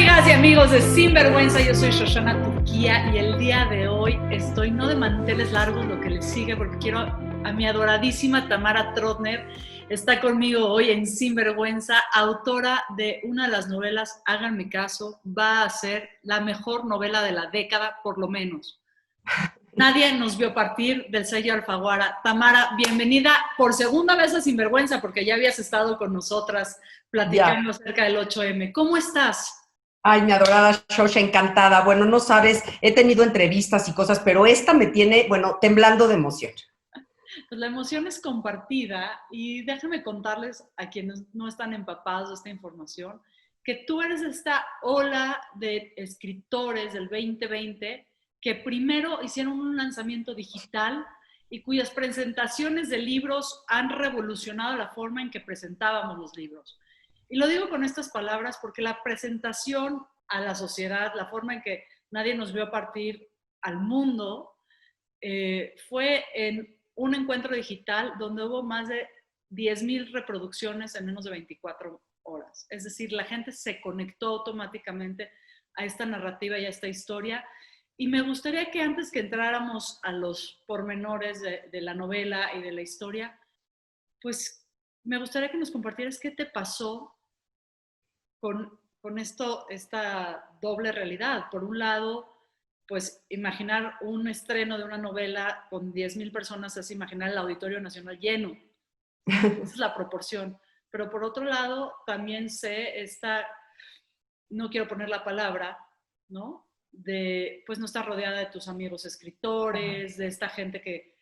Amigas y amigos de Sinvergüenza, yo soy Shoshana Turquía y el día de hoy estoy no de manteles largos lo que les sigue porque quiero a mi adoradísima Tamara Trotner. Está conmigo hoy en Sinvergüenza, autora de una de las novelas, háganme caso, va a ser la mejor novela de la década, por lo menos. Nadie nos vio partir del sello Alfaguara. Tamara, bienvenida por segunda vez a Sinvergüenza, porque ya habías estado con nosotras platicando acerca del 8M. ¿Cómo estás? Ay, mi adorada Shosha, encantada. Bueno, no sabes, he tenido entrevistas y cosas, pero esta me tiene, bueno, temblando de emoción. Pues la emoción es compartida y déjame contarles a quienes no están empapados de esta información que tú eres esta ola de escritores del 2020 que primero hicieron un lanzamiento digital y cuyas presentaciones de libros han revolucionado la forma en que presentábamos los libros. Y lo digo con estas palabras porque la presentación a la sociedad, la forma en que nadie nos vio partir al mundo, fue en un encuentro digital donde hubo más de 10,000 reproducciones en menos de 24 horas. Es decir, la gente se conectó automáticamente a esta narrativa y a esta historia. Y me gustaría que antes que entráramos a los pormenores de la novela y de la historia, pues me gustaría que nos compartieras qué te pasó con esta doble realidad. Por un lado, pues imaginar un estreno de una novela con 10,000 personas es imaginar el Auditorio Nacional lleno. Esa es la proporción. Pero por otro lado, también sé no quiero poner la palabra, ¿no? De, pues no estar rodeada de tus amigos escritores, de esta gente que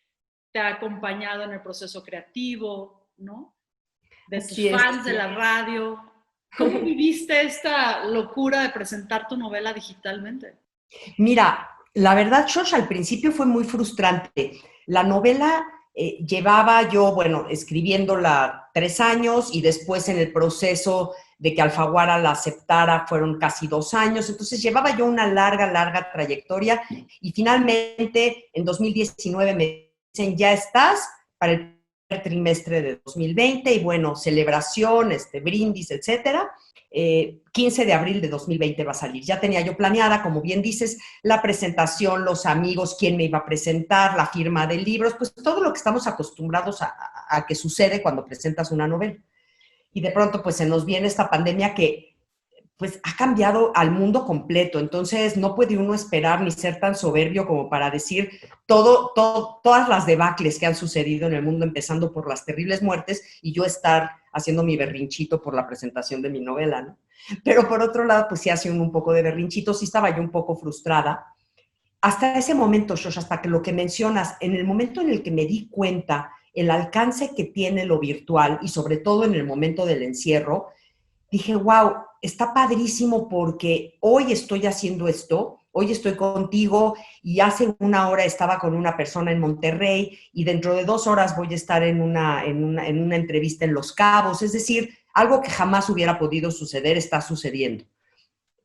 te ha acompañado en el proceso creativo, ¿no? De tus fans de la radio. ¿Cómo viviste esta locura de presentar tu novela digitalmente? Mira, la verdad, Shosha, al principio fue muy frustrante. La novela llevaba yo, bueno, escribiéndola 3 años y después en el proceso de que Alfaguara la aceptara fueron casi 2 años. Entonces llevaba yo una larga trayectoria y finalmente en 2019 me dicen, ya estás para el primer trimestre de 2020 y bueno, celebración, brindis, etcétera. 15 de abril de 2020 va a salir. Ya tenía yo planeada, como bien dices, la presentación, los amigos, quién me iba a presentar, la firma de libros, pues todo lo que estamos acostumbrados a que sucede cuando presentas una novela. Y de pronto pues se nos viene esta pandemia que pues ha cambiado al mundo completo, entonces no puede uno esperar ni ser tan soberbio como para decir todas las debacles que han sucedido en el mundo, empezando por las terribles muertes, y yo estar haciendo mi berrinchito por la presentación de mi novela, ¿no? Pero por otro lado, pues sí hace un poco de berrinchito, sí estaba yo un poco frustrada. Hasta ese momento, Shosh, hasta que lo que mencionas, en el momento en el que me di cuenta el alcance que tiene lo virtual y sobre todo en el momento del encierro, dije, wow, está padrísimo porque hoy estoy haciendo esto, hoy estoy contigo y hace 1 hora estaba con una persona en Monterrey y dentro de 2 horas voy a estar en una entrevista en Los Cabos. Es decir, algo que jamás hubiera podido suceder está sucediendo.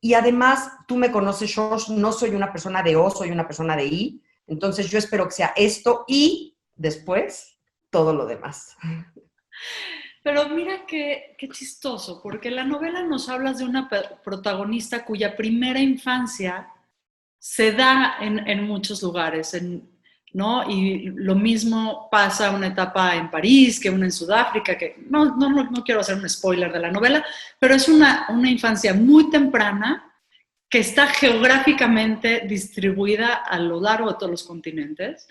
Y además, tú me conoces, yo no soy una persona de O, soy una persona de I, entonces yo espero que sea esto y después todo lo demás. Pero mira qué chistoso, porque en la novela nos hablas de una protagonista cuya primera infancia se da en muchos lugares, ¿no? Y lo mismo pasa una etapa en París, que una en Sudáfrica, que no quiero hacer un spoiler de la novela, pero es una infancia muy temprana que está geográficamente distribuida a lo largo de todos los continentes.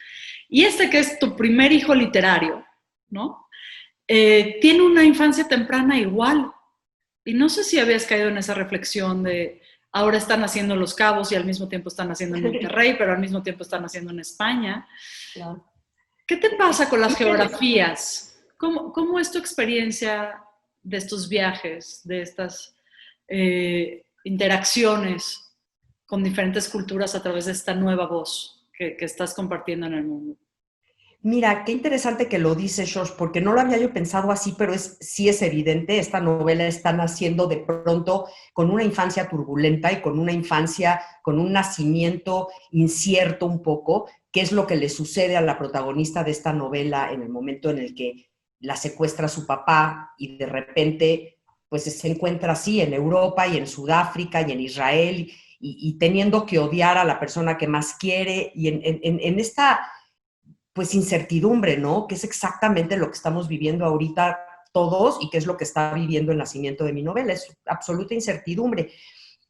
Y que es tu primer hijo literario, ¿no? Tiene una infancia temprana igual. Y no sé si habías caído en esa reflexión de ahora están haciendo Los Cabos y al mismo tiempo están haciendo en Monterrey, pero al mismo tiempo están haciendo en España. Claro. ¿Qué te pasa con las geografías? ¿Cómo es tu experiencia de estos viajes, de estas interacciones con diferentes culturas a través de esta nueva voz que estás compartiendo en el mundo? Mira, qué interesante que lo dices, Josh, porque no lo había yo pensado así, pero sí es evidente, esta novela está naciendo de pronto con una infancia turbulenta y con una infancia, con un nacimiento incierto un poco, que es lo que le sucede a la protagonista de esta novela en el momento en el que la secuestra su papá y de repente pues se encuentra así en Europa y en Sudáfrica y en Israel y teniendo que odiar a la persona que más quiere y en esta pues incertidumbre, ¿no? Que es exactamente lo que estamos viviendo ahorita todos y que es lo que está viviendo el nacimiento de mi novela, es absoluta incertidumbre.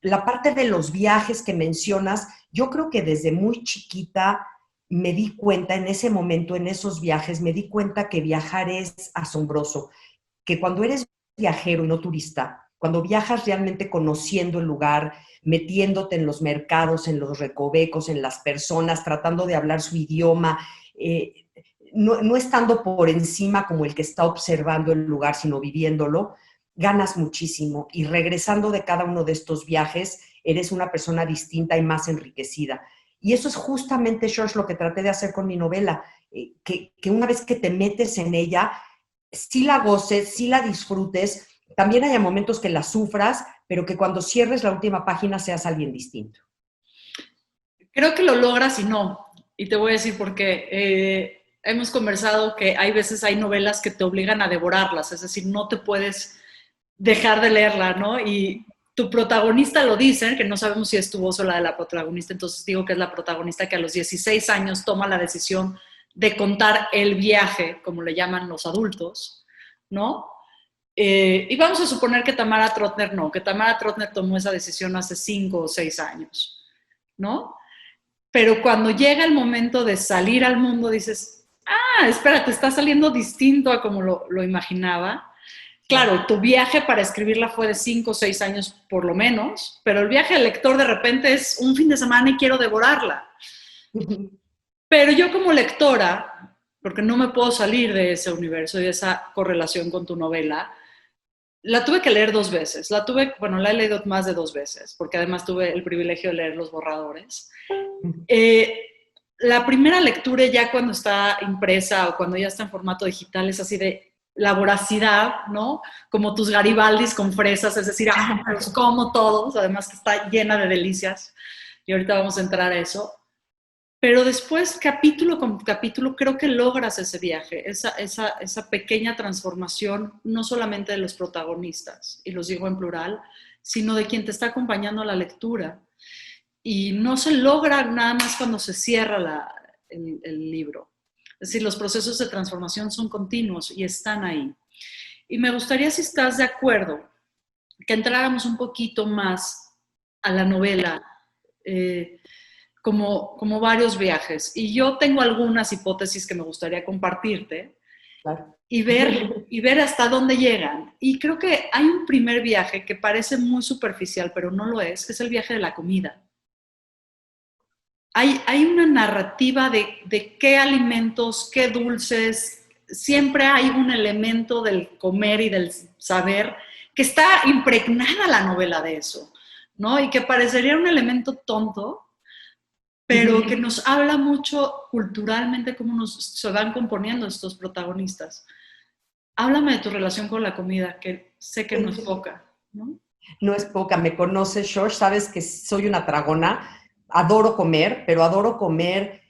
La parte de los viajes que mencionas, yo creo que desde muy chiquita me di cuenta en ese momento, en esos viajes, me di cuenta que viajar es asombroso, que cuando eres viajero y no turista, cuando viajas realmente conociendo el lugar, metiéndote en los mercados, en los recovecos, en las personas, tratando de hablar su idioma, eh, no estando por encima como el que está observando el lugar, sino viviéndolo, ganas muchísimo. Y regresando de cada uno de estos viajes, eres una persona distinta y más enriquecida. Y eso es justamente, George, lo que traté de hacer con mi novela, que una vez que te metes en ella, sí la goces, sí la disfrutes, también haya momentos que la sufras, pero que cuando cierres la última página seas alguien distinto. Creo que lo logras y no. Y te voy a decir por qué. Hemos conversado que hay veces hay novelas que te obligan a devorarlas, es decir, no te puedes dejar de leerla, ¿no? Y tu protagonista lo dice, que no sabemos si es tu voz o la de la protagonista, entonces digo que es la protagonista que a los 16 años toma la decisión de contar el viaje, como le llaman los adultos, ¿no? Y vamos a suponer que Tamara Trotner no, que Tamara Trotner tomó esa decisión hace 5 o 6 años, ¿no? Pero cuando llega el momento de salir al mundo dices, espérate, está saliendo distinto a como lo imaginaba. Claro, tu viaje para escribirla fue de 5 o 6 años por lo menos, pero el viaje del lector de repente es un fin de semana y quiero devorarla. Pero yo como lectora, porque no me puedo salir de ese universo y de esa correlación con tu novela, la tuve que leer 2 veces. La he leído más de 2 veces, porque además tuve el privilegio de leer los borradores. La primera lectura ya cuando está impresa o cuando ya está en formato digital es así de la voracidad, ¿no? Como tus Garibaldis con fresas, es decir, los como todos, además que está llena de delicias. Y ahorita vamos a entrar a eso. Pero después, capítulo con capítulo, creo que logras ese viaje, esa pequeña transformación, no solamente de los protagonistas, y los digo en plural, sino de quien te está acompañando a la lectura. Y no se logra nada más cuando se cierra el libro. Es decir, los procesos de transformación son continuos y están ahí. Y me gustaría, si estás de acuerdo, que entráramos un poquito más a la novela, como varios viajes. Y yo tengo algunas hipótesis que me gustaría compartirte. Claro. Y ver hasta dónde llegan. Y creo que hay un primer viaje que parece muy superficial, pero no lo es, que es el viaje de la comida. Hay una narrativa de qué alimentos, qué dulces, siempre hay un elemento del comer y del saber que está impregnada la novela de eso, ¿no? Y que parecería un elemento tonto, pero que nos habla mucho culturalmente cómo se van componiendo estos protagonistas. Háblame de tu relación con la comida, que sé que no es poca, ¿no? No es poca, me conoces, George, sabes que soy una tragona, adoro comer, pero adoro comer.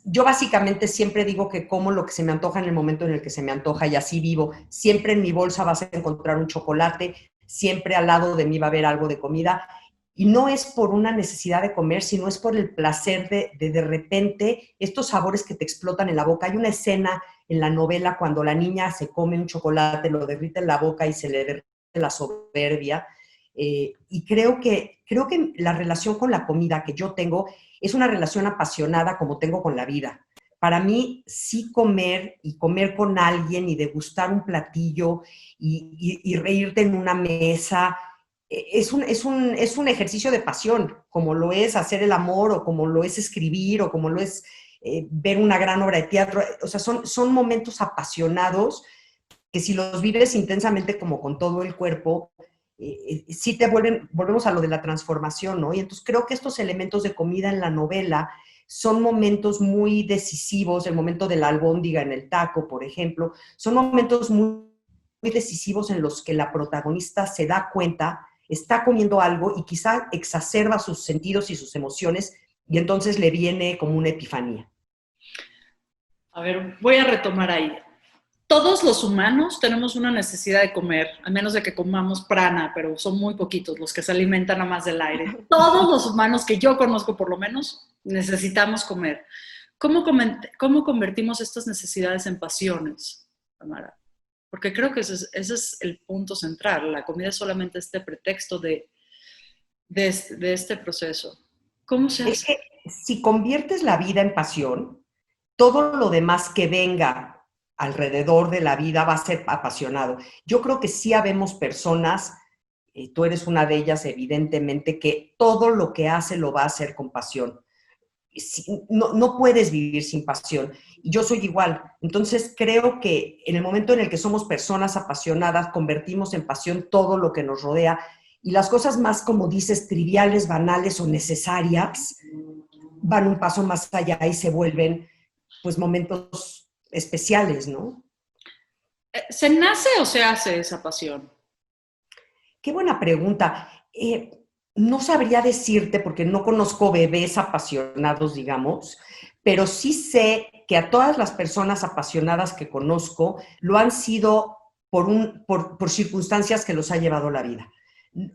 Yo básicamente siempre digo que como lo que se me antoja en el momento en el que se me antoja y así vivo. Siempre en mi bolsa vas a encontrar un chocolate, siempre al lado de mí va a haber algo de comida. Y no es por una necesidad de comer, sino es por el placer de repente estos sabores que te explotan en la boca. Hay una escena en la novela cuando la niña se come un chocolate, lo derrite en la boca y se le derrite la soberbia. Y creo que la relación con la comida que yo tengo es una relación apasionada como tengo con la vida. Para mí, sí comer y comer con alguien y degustar un platillo y reírte en una mesa, es un ejercicio de pasión, como lo es hacer el amor o como lo es escribir o como lo es ver una gran obra de teatro. O sea, son momentos apasionados que si los vives intensamente como con todo el cuerpo, sí volvemos a lo de la transformación, ¿no? Y entonces creo que estos elementos de comida en la novela son momentos muy decisivos, el momento de la albóndiga en el taco, por ejemplo, son momentos muy decisivos en los que la protagonista se da cuenta, está comiendo algo y quizá exacerba sus sentidos y sus emociones y entonces le viene como una epifanía. A ver, voy a retomar ahí. todos los humanos tenemos una necesidad de comer, a menos de que comamos prana, pero son muy poquitos los que se alimentan a más del aire. Todos los humanos que yo conozco, por lo menos, necesitamos comer. ¿Cómo convertimos estas necesidades en pasiones, Tamara? Porque creo que ese es el punto central. La comida es solamente este pretexto de este proceso. ¿Cómo se Es hace? que si conviertes la vida en pasión, todo lo demás que venga alrededor de la vida va a ser apasionado. Yo creo que sí habemos personas, tú eres una de ellas evidentemente, que todo lo que hace lo va a hacer con pasión. No puedes vivir sin pasión. Y yo soy igual. Entonces creo que en el momento en el que somos personas apasionadas, convertimos en pasión todo lo que nos rodea. Y las cosas más, como dices, triviales, banales o necesarias, van un paso más allá y se vuelven pues momentos especiales, ¿no? ¿Se nace o se hace esa pasión? Qué buena pregunta. No sabría decirte porque no conozco bebés apasionados, digamos, pero sí sé que a todas las personas apasionadas que conozco lo han sido por circunstancias que los ha llevado la vida.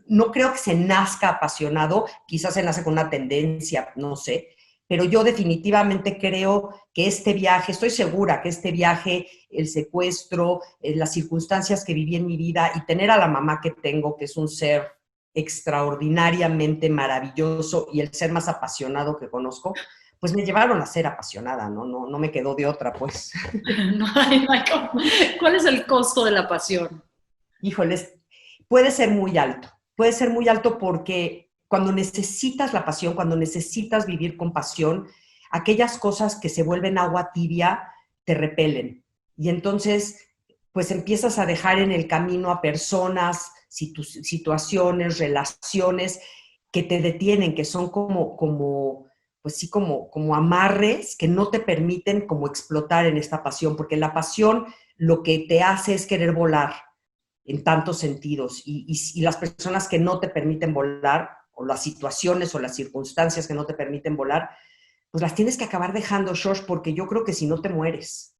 No creo que se nazca apasionado, quizás se nace con una tendencia, no sé, pero yo definitivamente creo que este viaje, estoy segura que este viaje, el secuestro, las circunstancias que viví en mi vida y tener a la mamá que tengo, que es un ser extraordinariamente maravilloso y el ser más apasionado que conozco, pues me llevaron a ser apasionada, no me quedó de otra, pues. No hay ¿Cuál es el costo de la pasión? Híjoles, puede ser muy alto porque cuando necesitas la pasión, cuando necesitas vivir con pasión, aquellas cosas que se vuelven agua tibia te repelen. Y entonces, pues empiezas a dejar en el camino a personas, situaciones, relaciones que te detienen, que son pues sí, como amarres que no te permiten como explotar en esta pasión, porque la pasión lo que te hace es querer volar en tantos sentidos y las personas que no te permiten volar o las situaciones o las circunstancias que no te permiten volar, pues las tienes que acabar dejando, Josh, porque yo creo que si no te mueres.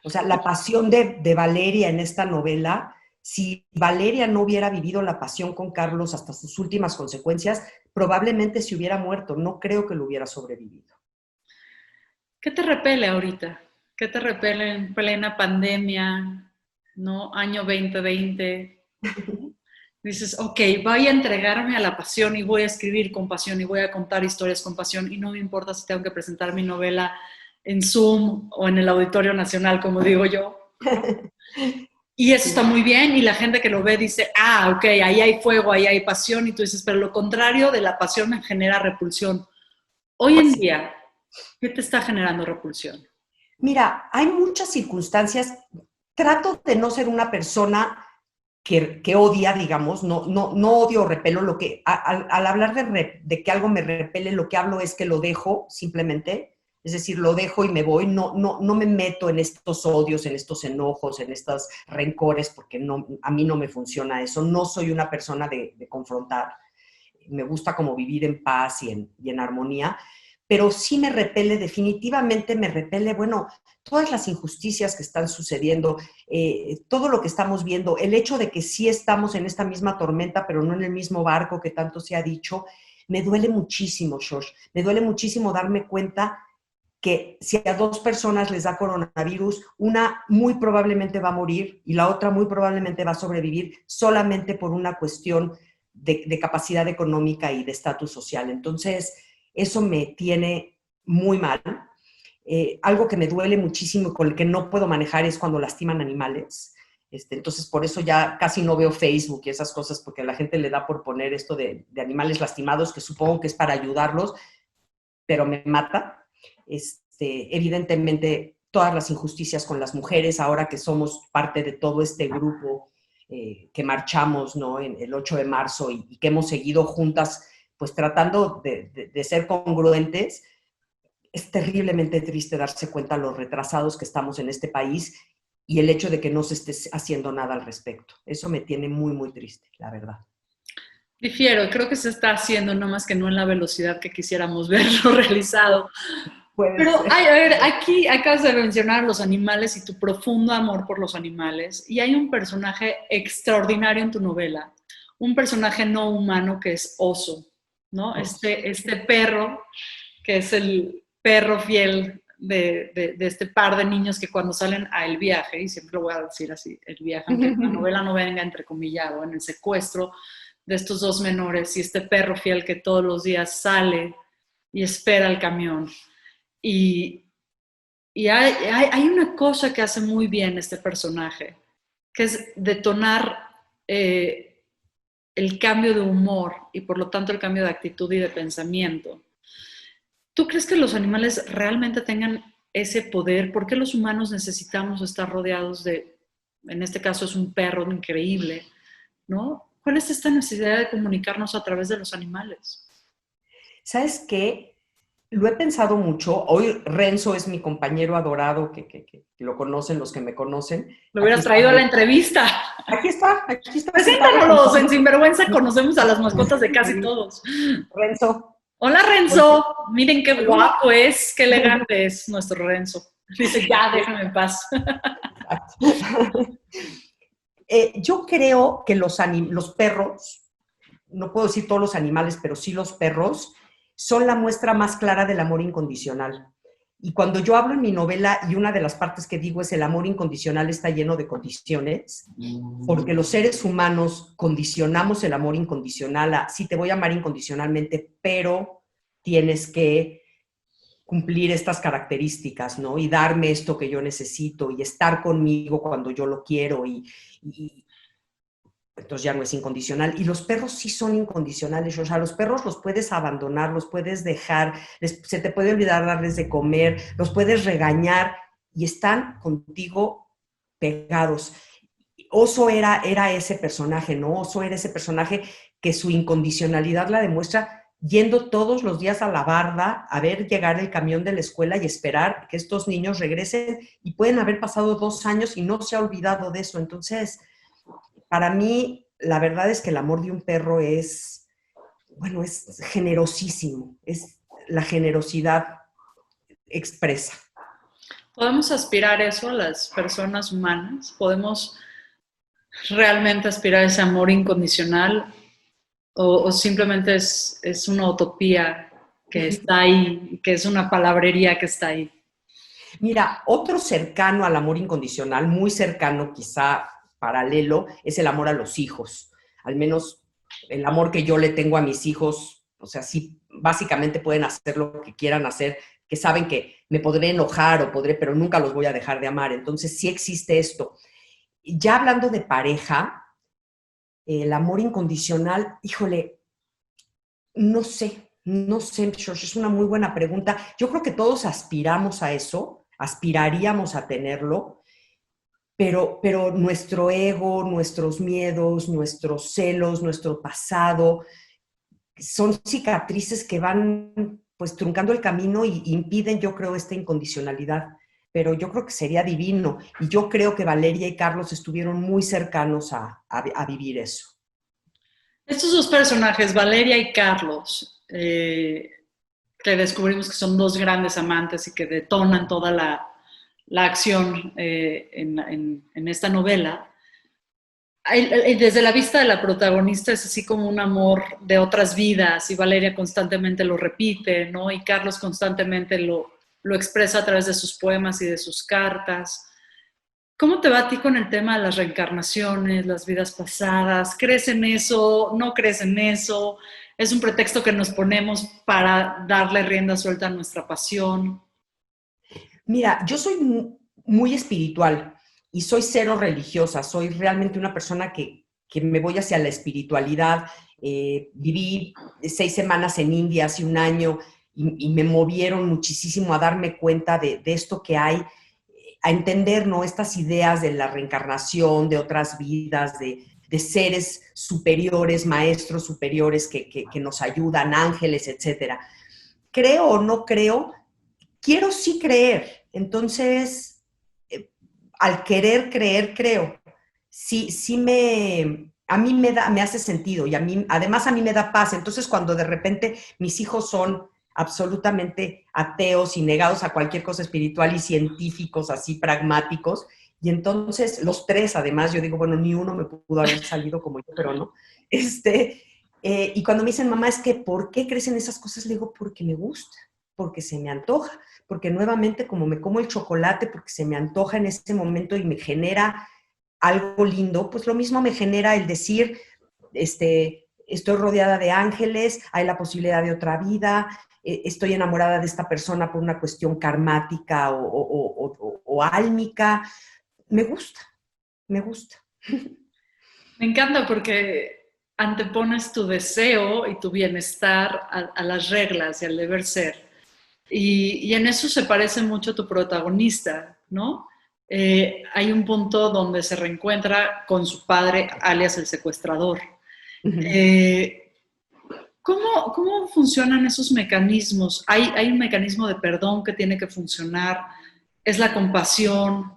O sea, la pasión de Valeria en esta novela, si Valeria no hubiera vivido la pasión con Carlos hasta sus últimas consecuencias, probablemente se hubiera muerto. No creo que lo hubiera sobrevivido. ¿Qué te repele ahorita? ¿Qué te repele en plena pandemia, no? Año 2020. Dices, ok, voy a entregarme a la pasión y voy a escribir con pasión y voy a contar historias con pasión y no me importa si tengo que presentar mi novela en Zoom o en el Auditorio Nacional, como digo yo, ¿no? Y eso está muy bien y la gente que lo ve dice, ah, ok, ahí hay fuego, ahí hay pasión y tú dices, pero lo contrario de la pasión me genera repulsión. Hoy en día, ¿qué te está generando repulsión? Mira, hay muchas circunstancias. Trato de no ser una persona que odia, digamos, no odio o repelo, al hablar de que algo me repele, lo que hablo es que lo dejo simplemente, es decir, lo dejo y me voy, no me meto en estos odios, en estos enojos, en estos rencores, porque a mí no me funciona eso, no soy una persona de confrontar, me gusta como vivir en paz y en armonía, pero sí me repele, definitivamente me repele, bueno, todas las injusticias que están sucediendo, todo lo que estamos viendo, el hecho de que sí estamos en esta misma tormenta, pero no en el mismo barco que tanto se ha dicho, me duele muchísimo, Shosh, me duele muchísimo darme cuenta que si a dos personas les da coronavirus, una muy probablemente va a morir y la otra muy probablemente va a sobrevivir solamente por una cuestión de capacidad económica y de estatus social. Entonces, eso me tiene muy mal. Algo que me duele muchísimo y con el que no puedo manejar es cuando lastiman animales. Entonces, por eso ya casi no veo Facebook y esas cosas, porque a la gente le da por poner esto de animales lastimados, que supongo que es para ayudarlos, pero me mata. Evidentemente, todas las injusticias con las mujeres, ahora que somos parte de todo este grupo que marchamos, ¿no? En el 8 de marzo y que hemos seguido juntas, pues tratando de ser congruentes, es terriblemente triste darse cuenta de los retrasados que estamos en este país y el hecho de que no se esté haciendo nada al respecto. Eso me tiene muy, muy triste, la verdad. Difiero, creo que se está haciendo, no más que no en la velocidad que quisiéramos verlo realizado. Puede Pero, ser. ay, a ver, aquí acabas de mencionar los animales y tu profundo amor por los animales, y hay un personaje extraordinario en tu novela, un personaje no humano que es Oso, ¿no? Este perro, que es el perro fiel de este par de niños que cuando salen a el viaje, y siempre lo voy a decir así, el viaje, aunque en la novela no venga entrecomillado, en el secuestro de estos dos menores, y este perro fiel que todos los días sale y espera el camión. Y, y hay una cosa que hace muy bien este personaje, que es detonar el cambio de humor y por lo tanto el cambio de actitud y de pensamiento. ¿Tú crees que los animales realmente tengan ese poder? ¿Por qué los humanos necesitamos estar rodeados de, en este caso es un perro increíble, ¿no? ¿Cuál es esta necesidad de comunicarnos a través de los animales? ¿Sabes qué? Lo he pensado mucho. Hoy Renzo es mi compañero adorado, que lo conocen los que me conocen. Lo Aquí hubieras está, traído a la entrevista. aquí está sentado Preséntanos, en conmigo. Sinvergüenza conocemos a las mascotas de casi todos. Renzo, Hola hola. Renzo, miren qué guapo es, qué elegante es nuestro Renzo. Dice, ya, déjame en paz. Yo creo que los perros, no puedo decir todos los animales, pero sí los perros, son la muestra más clara del amor incondicional. Y cuando yo hablo en mi novela, y una de las partes que digo es el amor incondicional está lleno de condiciones, porque los seres humanos condicionamos el amor incondicional a, sí, te voy a amar incondicionalmente, pero tienes que cumplir estas características, ¿no? Y darme esto que yo necesito y estar conmigo cuando yo lo quiero y entonces ya no es incondicional. Y los perros sí son incondicionales, o sea, los perros los puedes abandonar, los puedes dejar, se te puede olvidar darles de comer, los puedes regañar y están contigo pegados. Oso era ese personaje, ¿no? Oso era ese personaje que su incondicionalidad la demuestra yendo todos los días a la barda a ver llegar el camión de la escuela y esperar que estos niños regresen y pueden haber pasado 2 años y no se ha olvidado de eso. Entonces, para mí, la verdad es que el amor de un perro es, bueno, es generosísimo, es la generosidad expresa. ¿Podemos aspirar eso a las personas humanas? ¿Podemos realmente aspirar a ese amor incondicional? ¿O simplemente es una utopía que está ahí, que es una palabrería que está ahí? Mira, otro cercano al amor incondicional, muy cercano, quizá paralelo, es el amor a los hijos. Al menos el amor que yo le tengo a mis hijos, o sea, sí, básicamente pueden hacer lo que quieran hacer, que saben que me podré enojar o podré, pero nunca los voy a dejar de amar. Entonces, sí existe esto. Ya hablando de pareja, el amor incondicional, híjole, no sé, George, es una muy buena pregunta. Yo creo que todos aspiramos a eso, aspiraríamos a tenerlo, pero nuestro ego, nuestros miedos, nuestros celos, nuestro pasado, son cicatrices que van pues truncando el camino y impiden, yo creo, esta incondicionalidad. Pero yo creo que sería divino y yo creo que Valeria y Carlos estuvieron muy cercanos a vivir eso. Estos dos personajes, Valeria y Carlos, que descubrimos que son dos grandes amantes y que detonan toda la acción en esta novela, desde la vista de la protagonista es así como un amor de otras vidas y Valeria constantemente lo repite, ¿no? Y Carlos constantemente lo expresa a través de sus poemas y de sus cartas. ¿Cómo te va a ti con el tema de las reencarnaciones, las vidas pasadas? ¿Crees en eso? ¿No crees en eso? ¿Es un pretexto que nos ponemos para darle rienda suelta a nuestra pasión? Mira, yo soy muy espiritual y soy cero religiosa, soy realmente una persona que me voy hacia la espiritualidad. Viví 6 semanas en India hace un año y me movieron muchísimo a darme cuenta de esto que hay, a entender, ¿no? Estas ideas de la reencarnación, de otras vidas, de seres superiores, maestros superiores que nos ayudan, ángeles, etcétera. Creo o no creo, quiero sí creer. Entonces, al querer creer, creo. Sí, a mí me hace sentido y además a mí me da paz. Entonces, cuando de repente mis hijos son absolutamente ateos y negados a cualquier cosa espiritual y científicos así pragmáticos. Y entonces los tres, además, yo digo, bueno, ni uno me pudo haber salido como yo, pero no. Y cuando me dicen, mamá, es que ¿por qué crecen esas cosas? Le digo, porque me gusta, porque se me antoja, porque nuevamente como me como el chocolate, porque se me antoja en ese momento y me genera algo lindo, pues lo mismo me genera el decir, estoy rodeada de ángeles, hay la posibilidad de otra vida, estoy enamorada de esta persona por una cuestión karmática o álmica. Me gusta, me gusta. Me encanta porque antepones tu deseo y tu bienestar a las reglas y al deber ser. Y en eso se parece mucho a tu protagonista, ¿no? Hay un punto donde se reencuentra con su padre, alias el secuestrador. Eh, ¿Cómo funcionan esos mecanismos? ¿Hay un mecanismo de perdón que tiene que funcionar? ¿Es la compasión?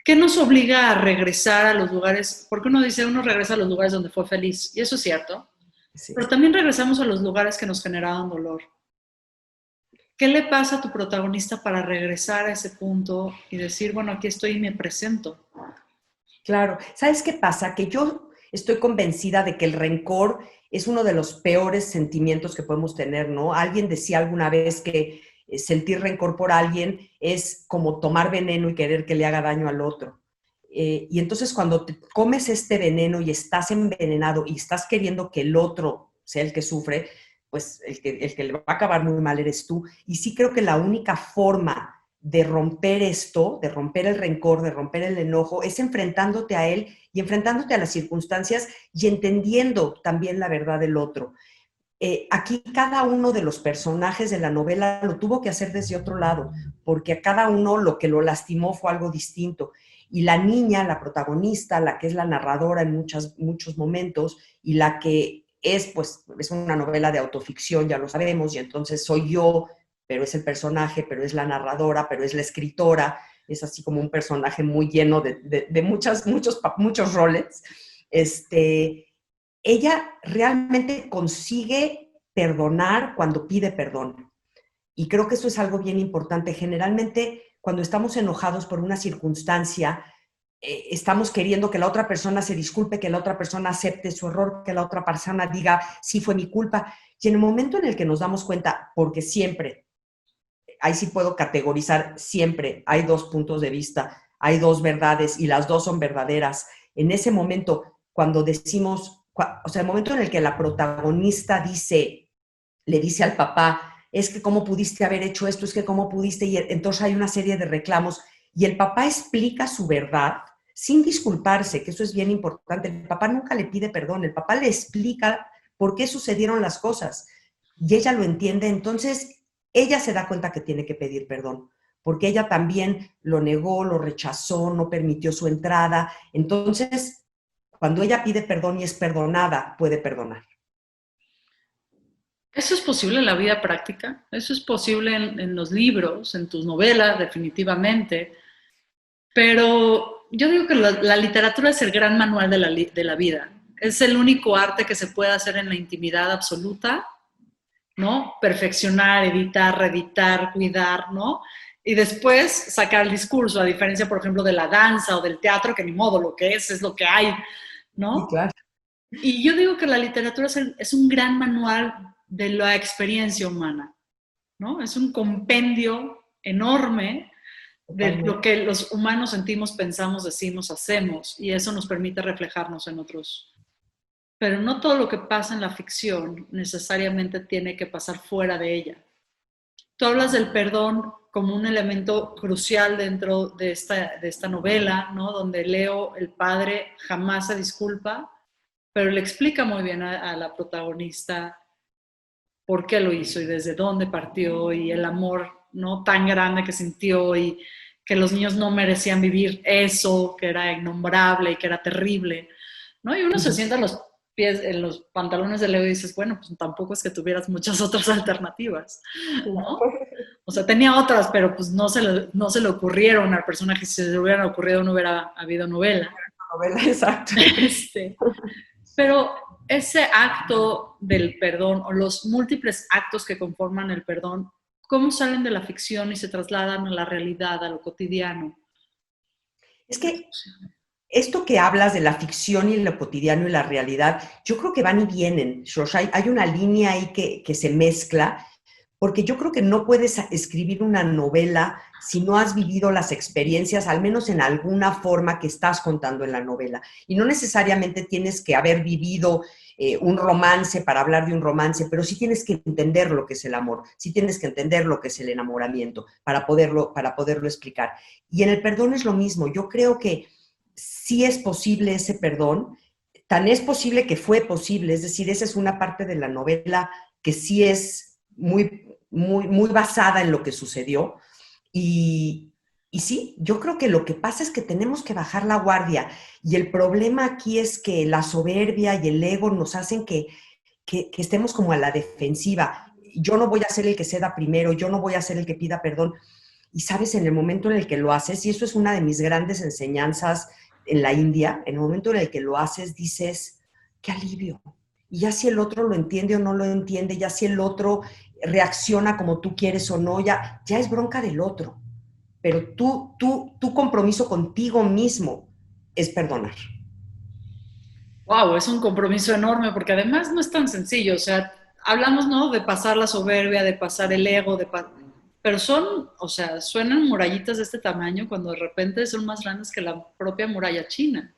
¿Qué nos obliga a regresar a los lugares? Porque uno dice, uno regresa a los lugares donde fue feliz, y eso es cierto, Sí. pero también regresamos a los lugares que nos generaban dolor. ¿Qué le pasa a tu protagonista para regresar a ese punto y decir, bueno, aquí estoy y me presento? Claro. ¿Sabes qué pasa? Que yo estoy convencida de que el rencor es uno de los peores sentimientos que podemos tener, ¿no? Alguien decía alguna vez que sentir rencor por alguien es como tomar veneno y querer que le haga daño al otro. Y entonces cuando te comes este veneno y estás envenenado y estás queriendo que el otro sea el que sufre, pues el que le va a acabar muy mal eres tú. Y sí creo que la única forma de romper esto, de romper el rencor, de romper el enojo, es enfrentándote a él y enfrentándote a las circunstancias y entendiendo también la verdad del otro. Aquí cada uno de los personajes de la novela lo tuvo que hacer desde otro lado, porque a cada uno lo que lo lastimó fue algo distinto. Y la niña, la protagonista, la que es la narradora en muchos momentos y la que es, pues, es una novela de autoficción, ya lo sabemos, y entonces soy yo, pero es el personaje, pero es la narradora, pero es la escritora, es así como un personaje muy lleno de muchos roles. Ella realmente consigue perdonar cuando pide perdón. Y creo que eso es algo bien importante. Generalmente, cuando estamos enojados por una circunstancia, estamos queriendo que la otra persona se disculpe, que la otra persona acepte su error, que la otra persona diga, sí fue mi culpa. Y en el momento en el que nos damos cuenta, porque siempre, ahí sí puedo categorizar, siempre hay dos puntos de vista, hay dos verdades y las dos son verdaderas. En ese momento, cuando decimos, o sea, el momento en el que la protagonista le dice al papá, es que cómo pudiste haber hecho esto, es que cómo pudiste, y entonces hay una serie de reclamos, y el papá explica su verdad sin disculparse, que eso es bien importante. El papá nunca le pide perdón, el papá le explica por qué sucedieron las cosas, y ella lo entiende, entonces ella se da cuenta que tiene que pedir perdón, porque ella también lo negó, lo rechazó, no permitió su entrada, entonces cuando ella pide perdón y es perdonada, puede perdonar. ¿Eso es posible en la vida práctica? ¿Eso es posible en los libros, en tus novelas, definitivamente? Pero yo digo que la literatura es el gran manual de la vida. Es el único arte que se puede hacer en la intimidad absoluta, ¿no? Perfeccionar, editar, reeditar, cuidar, ¿no? Y después sacar el discurso, a diferencia, por ejemplo, de la danza o del teatro, que ni modo, lo que es lo que hay, Sí, ¿no? claro. Y yo digo que la literatura es un gran manual de la experiencia humana, ¿no? Es un compendio enorme de lo Totalmente. que los humanos sentimos, pensamos, decimos, hacemos, y eso nos permite reflejarnos en otros. Pero no todo lo que pasa en la ficción necesariamente tiene que pasar fuera de ella. Tú hablas del perdón como un elemento crucial dentro de esta novela, ¿no? Donde Leo, el padre, jamás se disculpa, pero le explica muy bien a la protagonista por qué lo hizo y desde dónde partió y el amor no tan grande que sintió y que los niños no merecían vivir eso, que era innombrable y que era terrible, ¿no? Y uno se sienta en los pies, en los pantalones de Leo y dices, bueno, pues tampoco es que tuvieras muchas otras alternativas, ¿no? O sea, tenía otras, pero pues no se le ocurrieron al personaje. Si se le hubieran ocurrido, no hubiera habido novela. Novela, exacto. Este, pero ese acto del perdón o los múltiples actos que conforman el perdón, ¿cómo salen de la ficción y se trasladan a la realidad, a lo cotidiano? Es que esto que hablas de la ficción y lo cotidiano y la realidad, yo creo que van y vienen, Shosh. Hay una línea ahí que se mezcla, porque yo creo que no puedes escribir una novela si no has vivido las experiencias, al menos en alguna forma que estás contando en la novela. Y no necesariamente tienes que haber vivido un romance para hablar de un romance, pero sí tienes que entender lo que es el amor, sí tienes que entender lo que es el enamoramiento para poderlo explicar. Y en el perdón es lo mismo. Yo creo que sí es posible ese perdón, tan es posible que fue posible, es decir, esa es una parte de la novela que sí es muy basada en lo que sucedió. Y sí, yo creo que lo que pasa es que tenemos que bajar la guardia y el problema aquí es que la soberbia y el ego nos hacen que estemos como a la defensiva. Yo no voy a ser el que ceda primero, yo no voy a ser el que pida perdón. Y sabes, en el momento en el que lo haces, y eso es una de mis grandes enseñanzas en la India, en el momento en el que lo haces, dices, qué alivio. Y ya si el otro lo entiende o no lo entiende, ya si el otro reacciona como tú quieres o no, ya es bronca del otro. Pero tu compromiso contigo mismo es perdonar. Wow, es un compromiso enorme porque además no es tan sencillo. O sea, hablamos, ¿no? De pasar la soberbia, de pasar el ego, pero son, o sea, suenan murallitas de este tamaño cuando de repente son más grandes que la propia muralla china.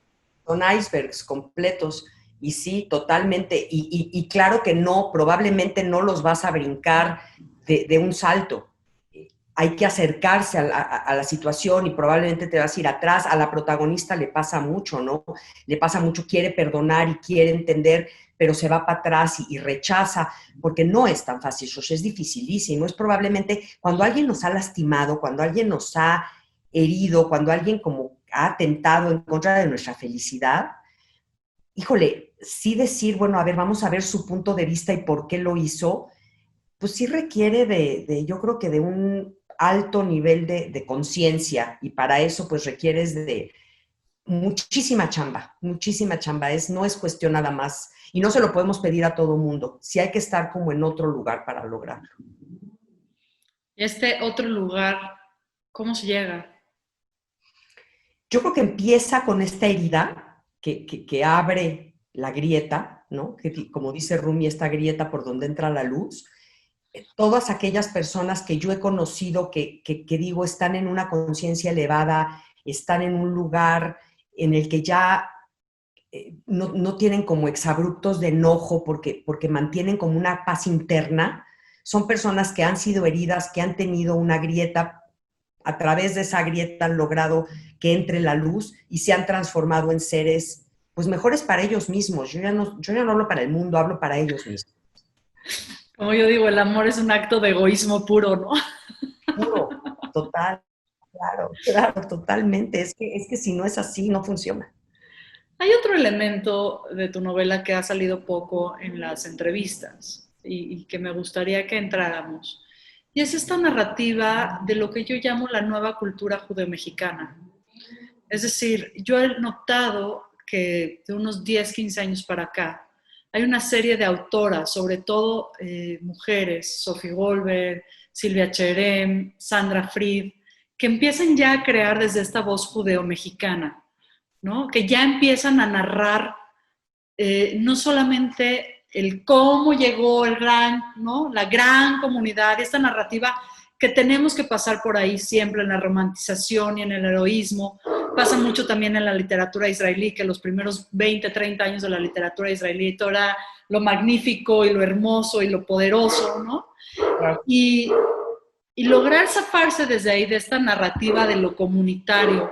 Son icebergs completos. Y sí, totalmente. Y claro que no, probablemente no los vas a brincar de un salto. Hay que acercarse a la situación y probablemente te vas a ir atrás. A la protagonista le pasa mucho, ¿no? Le pasa mucho, quiere perdonar y quiere entender, pero se va para atrás y rechaza, porque no es tan fácil, es dificilísimo. Es probablemente cuando alguien nos ha lastimado, cuando alguien nos ha herido, cuando alguien como ha atentado en contra de nuestra felicidad, híjole, sí decir, bueno, a ver, vamos a ver su punto de vista y por qué lo hizo, pues sí requiere yo creo que de un alto nivel de conciencia y para eso pues requieres de muchísima chamba, no es cuestión nada más y no se lo podemos pedir a todo mundo, sí hay que estar como en otro lugar para lograrlo. Este otro lugar, ¿cómo se llega? Yo creo que empieza con esta herida que abre la grieta, ¿no? Que como dice Rumi, esta grieta por donde entra la luz. Todas aquellas personas que yo he conocido que digo están en una conciencia elevada, están en un lugar en el que ya no tienen como exabruptos de enojo porque mantienen como una paz interna, son personas que han sido heridas, que han tenido una grieta, a través de esa grieta han logrado que entre la luz y se han transformado en seres pues mejores para ellos mismos. Yo ya no hablo para el mundo, hablo para ellos mismos. Como yo digo, el amor es un acto de egoísmo puro, ¿no? Puro, total, claro, totalmente. Es que si no es así, no funciona. Hay otro elemento de tu novela que ha salido poco en las entrevistas y que me gustaría que entráramos. Y es esta narrativa de lo que yo llamo la nueva cultura judeomexicana. Es decir, yo he notado que de unos 10, 15 años para acá, hay una serie de autoras, sobre todo mujeres, Sophie Goldberg, Silvia Cherem, Sandra Fried, que empiezan ya a crear desde esta voz judeo-mexicana, ¿no? Que ya empiezan a narrar no solamente el cómo llegó el gran, ¿no? La gran comunidad, esta narrativa que tenemos que pasar por ahí siempre en la romantización y en el heroísmo. Pasa mucho también en la literatura israelí, que los primeros 20, 30 años de la literatura israelí todo era lo magnífico y lo hermoso y lo poderoso, ¿no? Claro. Y lograr zafarse desde ahí de esta narrativa de lo comunitario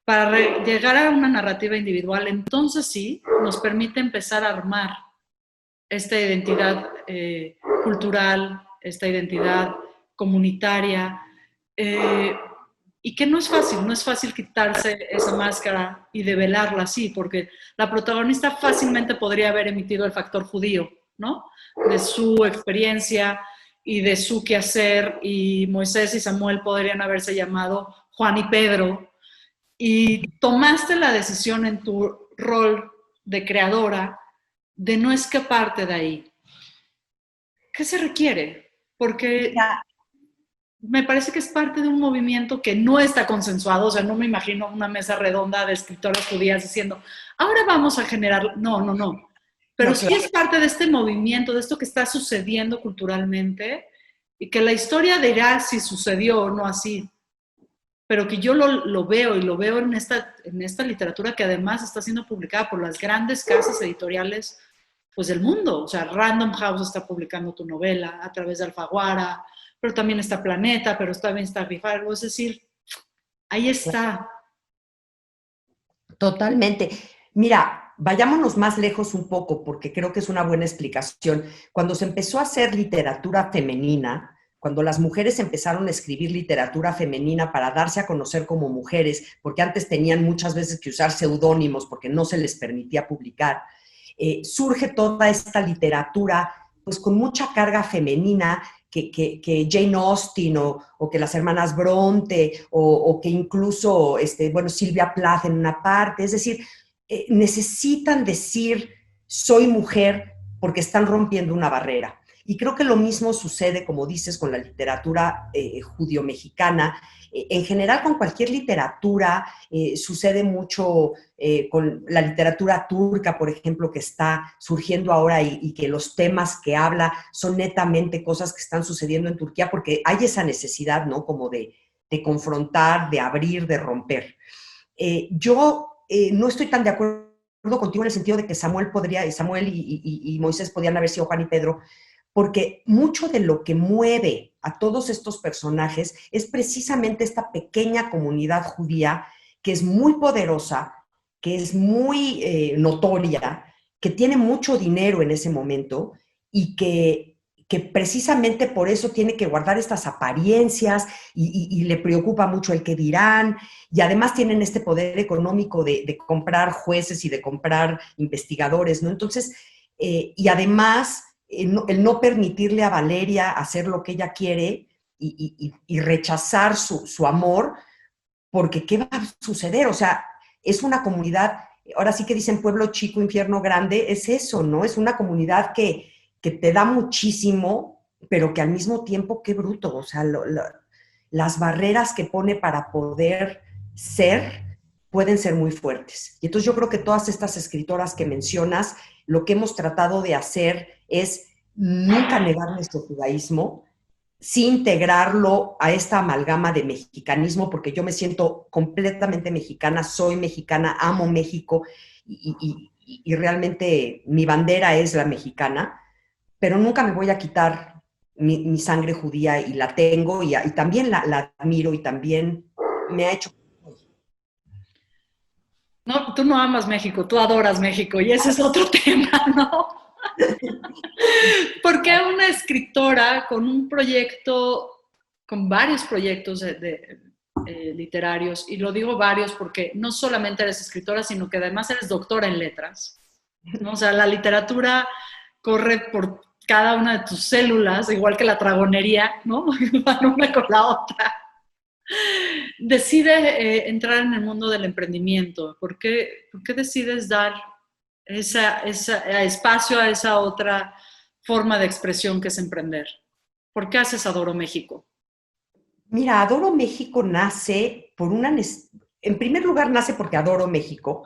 para llegar a una narrativa individual, entonces sí nos permite empezar a armar esta identidad cultural, esta identidad comunitaria, y que no es fácil quitarse esa máscara y develarla así, porque la protagonista fácilmente podría haber emitido el factor judío, ¿no? De su experiencia y de su quehacer, y Moisés y Samuel podrían haberse llamado Juan y Pedro, y tomaste la decisión en tu rol de creadora de no escaparte de ahí, ¿qué se requiere? Porque Mira, me parece que es parte de un movimiento que no está consensuado, o sea, no me imagino una mesa redonda de escritoras judías diciendo, ahora vamos a generar, no, no, no, pero no, sí claro. es parte de este movimiento, de esto que está sucediendo culturalmente y que la historia dirá si sucedió o no así, pero que yo lo veo y lo veo en esta literatura que además está siendo publicada por las grandes casas editoriales pues, del mundo. O sea, Random House está publicando tu novela a través de Alfaguara, pero también está Planeta, pero también está Rifargo. Es decir, ahí está. Totalmente. Mira, vayámonos más lejos un poco, porque creo que es una buena explicación. Cuando se empezó a hacer literatura femenina, cuando las mujeres empezaron a escribir literatura femenina para darse a conocer como mujeres, porque antes tenían muchas veces que usar seudónimos porque no se les permitía publicar, surge toda esta literatura pues con mucha carga femenina que Jane Austen o que las hermanas Bronte o que incluso, bueno, Silvia Plath en una parte, es decir, necesitan decir soy mujer porque están rompiendo una barrera. Y creo que lo mismo sucede, como dices, con la literatura judío-mexicana. En general, con cualquier literatura, sucede mucho con la literatura turca, por ejemplo, que está surgiendo ahora y que los temas que habla son netamente cosas que están sucediendo en Turquía, porque hay esa necesidad, ¿no? Como de confrontar, de abrir, de romper. Yo no estoy tan de acuerdo contigo en el sentido de que Samuel y Moisés podían haber sido Juan y Pedro, porque mucho de lo que mueve a todos estos personajes es precisamente esta pequeña comunidad judía que es muy poderosa, que es muy notoria, que tiene mucho dinero en ese momento y que precisamente por eso tiene que guardar estas apariencias y le preocupa mucho el que dirán, y además tienen este poder económico de comprar jueces y de comprar investigadores, ¿no? Entonces, y además el no permitirle a Valeria hacer lo que ella quiere y rechazar su amor, porque ¿qué va a suceder? O sea, es una comunidad, ahora sí que dicen pueblo chico, infierno grande, es eso, ¿no? Es una comunidad que te da muchísimo, pero que al mismo tiempo, qué bruto, o sea, las barreras que pone para poder ser pueden ser muy fuertes. Y entonces yo creo que todas estas escritoras que mencionas, lo que hemos tratado de hacer es nunca negar nuestro judaísmo, sí integrarlo a esta amalgama de mexicanismo, porque yo me siento completamente mexicana, soy mexicana, amo México y realmente mi bandera es la mexicana, pero nunca me voy a quitar mi sangre judía y la tengo y también la admiro y también me ha hecho... No, tú no amas México, tú adoras México y ese es otro tema, ¿no? ¿Por qué una escritora con un proyecto, con varios proyectos literarios, y lo digo varios porque no solamente eres escritora, sino que además eres doctora en letras, ¿no? O sea, la literatura corre por cada una de tus células, igual que la dragonería, ¿no? Van una con la otra. Decide entrar en el mundo del emprendimiento. Por qué decides dar ese espacio a esa otra forma de expresión que es emprender? ¿Por qué haces Adoro México? Mira, Adoro México nace por una... En primer lugar, nace porque adoro México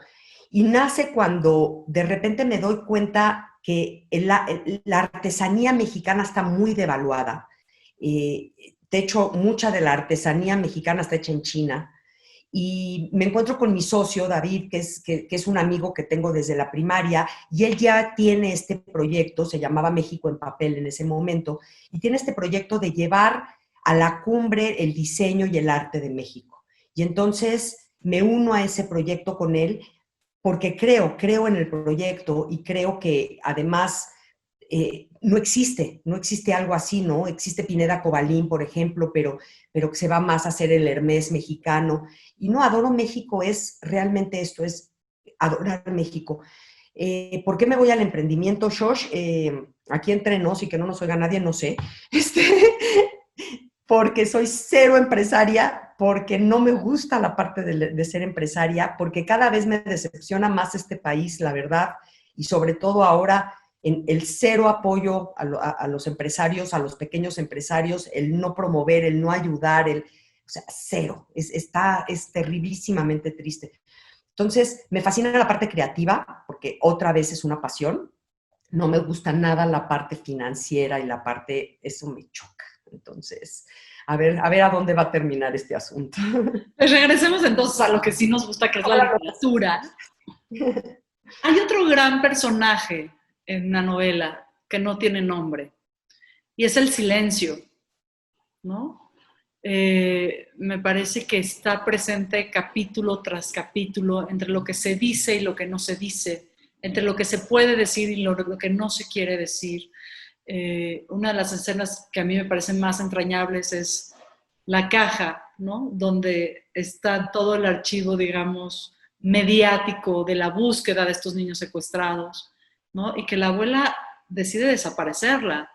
y nace cuando de repente me doy cuenta que la artesanía mexicana está muy devaluada. De hecho, mucha de la artesanía mexicana está hecha en China. Y me encuentro con mi socio, David, que es un amigo que tengo desde la primaria, y él ya tiene este proyecto, se llamaba México en Papel en ese momento, y tiene este proyecto de llevar a la cumbre el diseño y el arte de México. Y entonces me uno a ese proyecto con él porque creo en el proyecto y creo que además no existe algo así, ¿no? Existe Pineda Cobalín, por ejemplo, pero que se va más a hacer el Hermés mexicano. Y no, Adoro México es realmente esto, es adorar México. ¿Por qué me voy al emprendimiento, Shosh? Aquí entre nos y que no nos oiga nadie, no sé. Este, porque soy cero empresaria, porque no me gusta la parte de ser empresaria, porque cada vez me decepciona más este país, la verdad. y sobre todo ahora en el cero apoyo a los empresarios, a los pequeños empresarios, el no promover, el no ayudar, o sea, cero. Es terribilísimamente triste. Entonces, me fascina la parte creativa, porque otra vez es una pasión. No me gusta nada la parte financiera y la parte, eso me choca. Entonces, a ver a dónde va a terminar este asunto. Pues regresemos entonces a lo que sí nos gusta, que es la literatura. Hay otro gran personaje en una novela que no tiene nombre, y es el silencio, ¿no? Me parece que está presente capítulo tras capítulo entre lo que se dice y lo que no se dice, entre lo que se puede decir y lo que no se quiere decir. Una de las escenas que a mí me parecen más entrañables es la caja, ¿no? Donde está todo el archivo, digamos, mediático de la búsqueda de estos niños secuestrados, ¿no? Y que la abuela decide desaparecerla,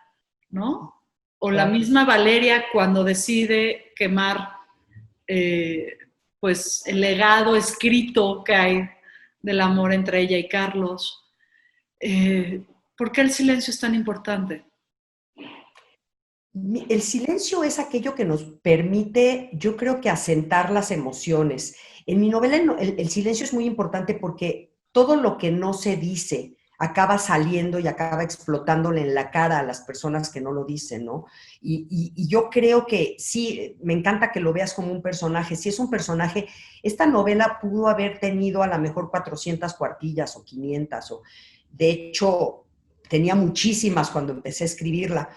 ¿no? O la misma Valeria cuando decide quemar pues el legado escrito que hay del amor entre ella y Carlos. ¿Por qué el silencio es tan importante? El silencio es aquello que nos permite, yo creo que asentar las emociones. En mi novela el silencio es muy importante porque todo lo que no se dice acaba saliendo y acaba explotándole en la cara a las personas que no lo dicen, ¿no? Y yo creo que sí, me encanta que lo veas como un personaje. Si es un personaje, esta novela pudo haber tenido a lo mejor 400 cuartillas o 500, de hecho, tenía muchísimas cuando empecé a escribirla.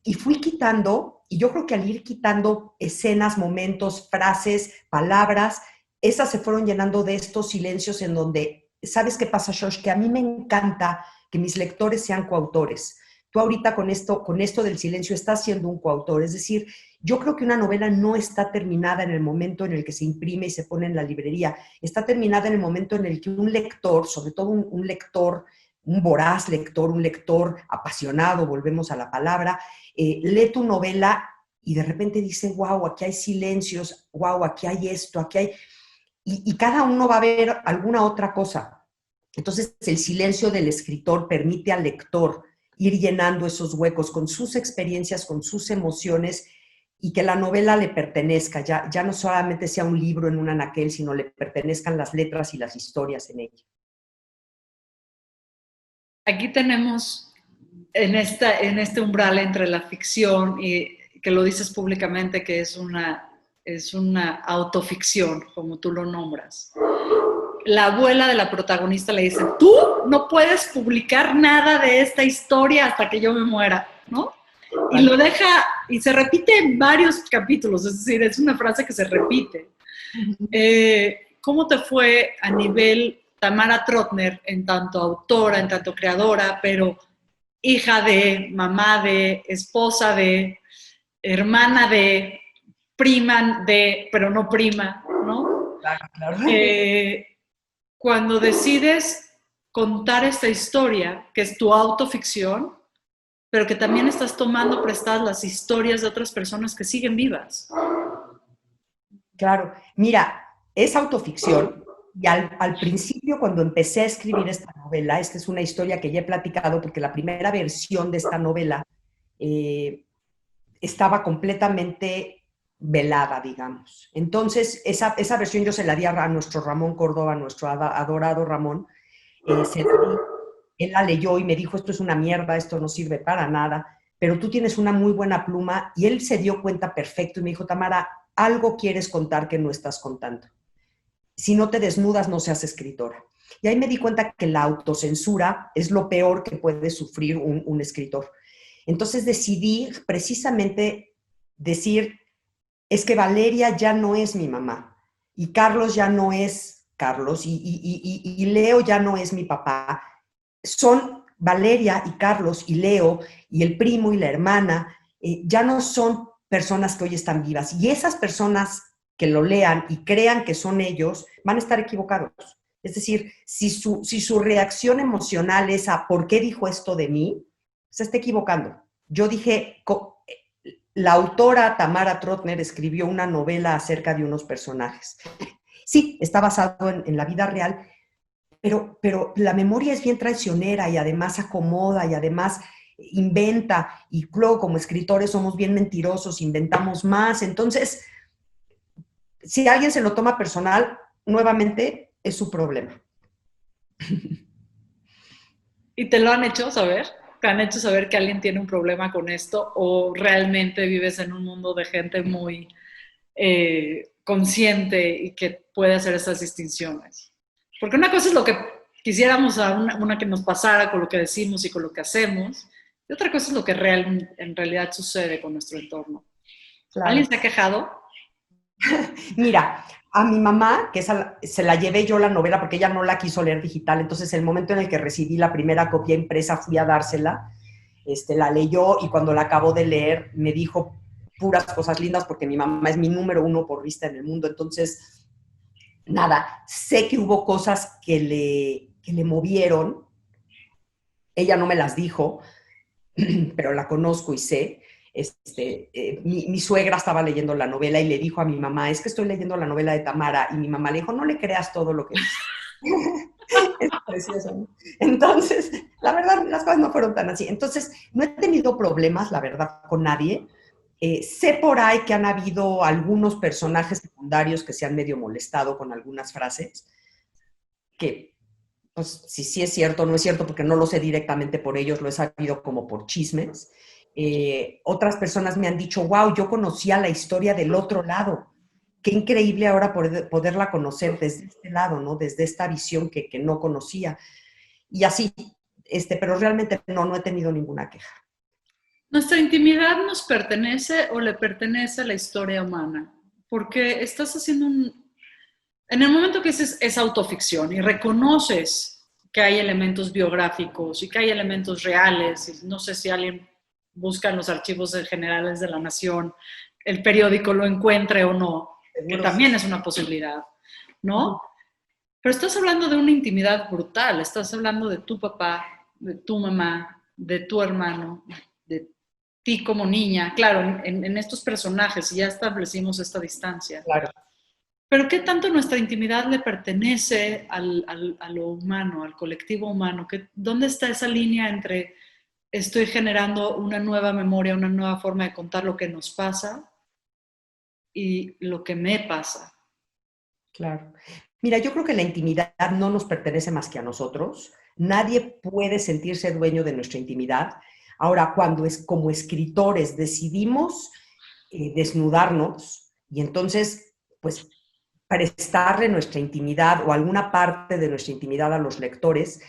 Y fui quitando, y yo creo que al ir quitando escenas, momentos, frases, palabras, esas se fueron llenando de estos silencios en donde, ¿sabes qué pasa, Shosh? Que a mí me encanta que mis lectores sean coautores. Tú ahorita con esto del silencio estás siendo un coautor. Es decir, yo creo que una novela no está terminada en el momento en el que se imprime y se pone en la librería. Está terminada en el momento en el que un lector, sobre todo un lector, un voraz lector, un lector apasionado, volvemos a la palabra, lee tu novela y de repente dice, wow, aquí hay silencios, wow, aquí hay esto, aquí hay... Y cada uno va a ver alguna otra cosa. Entonces, el silencio del escritor permite al lector ir llenando esos huecos con sus experiencias, con sus emociones, y que la novela le pertenezca, ya no solamente sea un libro en un anaquel, sino le pertenezcan las letras y las historias en ella. Aquí tenemos en este umbral entre la ficción y que lo dices públicamente que es una autoficción, como tú lo nombras. La abuela de la protagonista le dice, tú no puedes publicar nada de esta historia hasta que yo me muera, ¿no? Y lo deja, y se repite en varios capítulos, es decir, es una frase que se repite. ¿Cómo te fue a nivel Tamara Trotner, en tanto autora, en tanto creadora, pero hija de, mamá de, esposa de, hermana de, prima de, pero no prima, ¿no? Claro, claro. Cuando decides contar esta historia, que es tu autoficción, pero que también estás tomando prestadas las historias de otras personas que siguen vivas. Claro, mira, es autoficción y al principio cuando empecé a escribir esta novela, esta es una historia que ya he platicado porque la primera versión de esta novela estaba completamente velada, digamos. Entonces, esa versión yo se la di a nuestro Ramón Córdoba, nuestro adorado Ramón, se la di, él la leyó y me dijo, esto es una mierda, esto no sirve para nada, pero tú tienes una muy buena pluma, y él se dio cuenta perfecto y me dijo, Tamara, algo quieres contar que no estás contando. Si no te desnudas, no seas escritora. Y ahí me di cuenta que la autocensura es lo peor que puede sufrir un escritor. Entonces decidí precisamente decir, es que Valeria ya no es mi mamá, y Carlos ya no es Carlos, y Leo ya no es mi papá. Son Valeria y Carlos y Leo y el primo y la hermana, ya no son personas que hoy están vivas. Y esas personas que lo lean y crean que son ellos, van a estar equivocados. Es decir, si su reacción emocional es a ¿por qué dijo esto de mí? Se está equivocando. Yo dije, la autora Tamara Trotner escribió una novela acerca de unos personajes. Sí, está basado en la vida real, pero la memoria es bien traicionera y además acomoda y además inventa, y luego como escritores somos bien mentirosos, inventamos más. Entonces, si alguien se lo toma personal, nuevamente es su problema. ¿Y te lo han hecho saber? ¿Te han hecho saber que alguien tiene un problema con esto o realmente vives en un mundo de gente muy consciente y que puede hacer esas distinciones? Porque una cosa es lo que quisiéramos a una que nos pasara con lo que decimos y con lo que hacemos, y otra cosa es lo que en realidad sucede con nuestro entorno. ¿Alguien Claro. se ha quejado? Mira, a mi mamá, que se la llevé yo la novela porque ella no la quiso leer digital, entonces el momento en el que recibí la primera copia impresa fui a dársela, la leyó y cuando la acabó de leer me dijo puras cosas lindas porque mi mamá es mi número uno porrista en el mundo, entonces, nada, sé que hubo cosas que le movieron, ella no me las dijo, pero la conozco y sé. Mi suegra estaba leyendo la novela y le dijo a mi mamá, es que estoy leyendo la novela de Tamara, y mi mamá le dijo, no le creas todo lo que dice. Es precioso, ¿no? Entonces, la verdad, las cosas no fueron tan así. Entonces, no he tenido problemas, la verdad, con nadie. Sé por ahí que han habido algunos personajes secundarios que se han medio molestado con algunas frases, que pues si sí es cierto o no es cierto, porque no lo sé directamente por ellos, lo he sabido como por chismes. Otras personas me han dicho, wow, yo conocía la historia del otro lado. Qué increíble ahora poderla conocer desde este lado, ¿no? Desde esta visión que no conocía. Y así, pero realmente no he tenido ninguna queja. ¿Nuestra intimidad nos pertenece o le pertenece a la historia humana? Porque estás haciendo en el momento que es autoficción y reconoces que hay elementos biográficos y que hay elementos reales, y no sé si alguien busca en los archivos generales de la Nación, el periódico lo encuentre o no, que Seguro también sí. es una posibilidad, ¿no? Pero estás hablando de una intimidad brutal, estás hablando de tu papá, de tu mamá, de tu hermano, de ti como niña, claro, en estos personajes, y ya establecimos esta distancia. Claro. Pero ¿qué tanto nuestra intimidad le pertenece a lo humano, al colectivo humano? ¿Dónde está esa línea entre estoy generando una nueva memoria, una nueva forma de contar lo que nos pasa y lo que me pasa? Claro. Mira, yo creo que la intimidad no nos pertenece más que a nosotros. Nadie puede sentirse dueño de nuestra intimidad. Ahora, cuando es como escritores decidimos desnudarnos y entonces, pues, prestarle nuestra intimidad o alguna parte de nuestra intimidad a los lectores,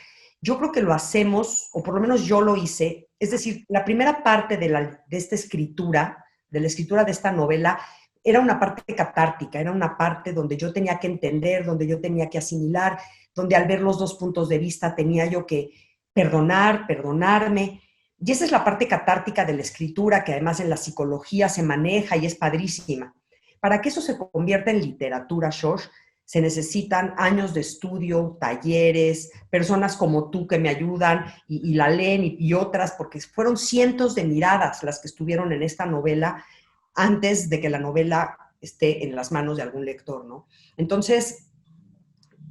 yo creo que lo hacemos, o por lo menos yo lo hice, es decir, la primera parte de esta escritura, de la escritura de esta novela, era una parte catártica, era una parte donde yo tenía que entender, donde yo tenía que asimilar, donde al ver los dos puntos de vista tenía yo que perdonarme. Y esa es la parte catártica de la escritura, que además en la psicología se maneja y es padrísima. Para que eso se convierta en literatura, Shosh, se necesitan años de estudio, talleres, personas como tú que me ayudan y la leen y otras, porque fueron cientos de miradas las que estuvieron en esta novela antes de que la novela esté en las manos de algún lector, ¿no? Entonces,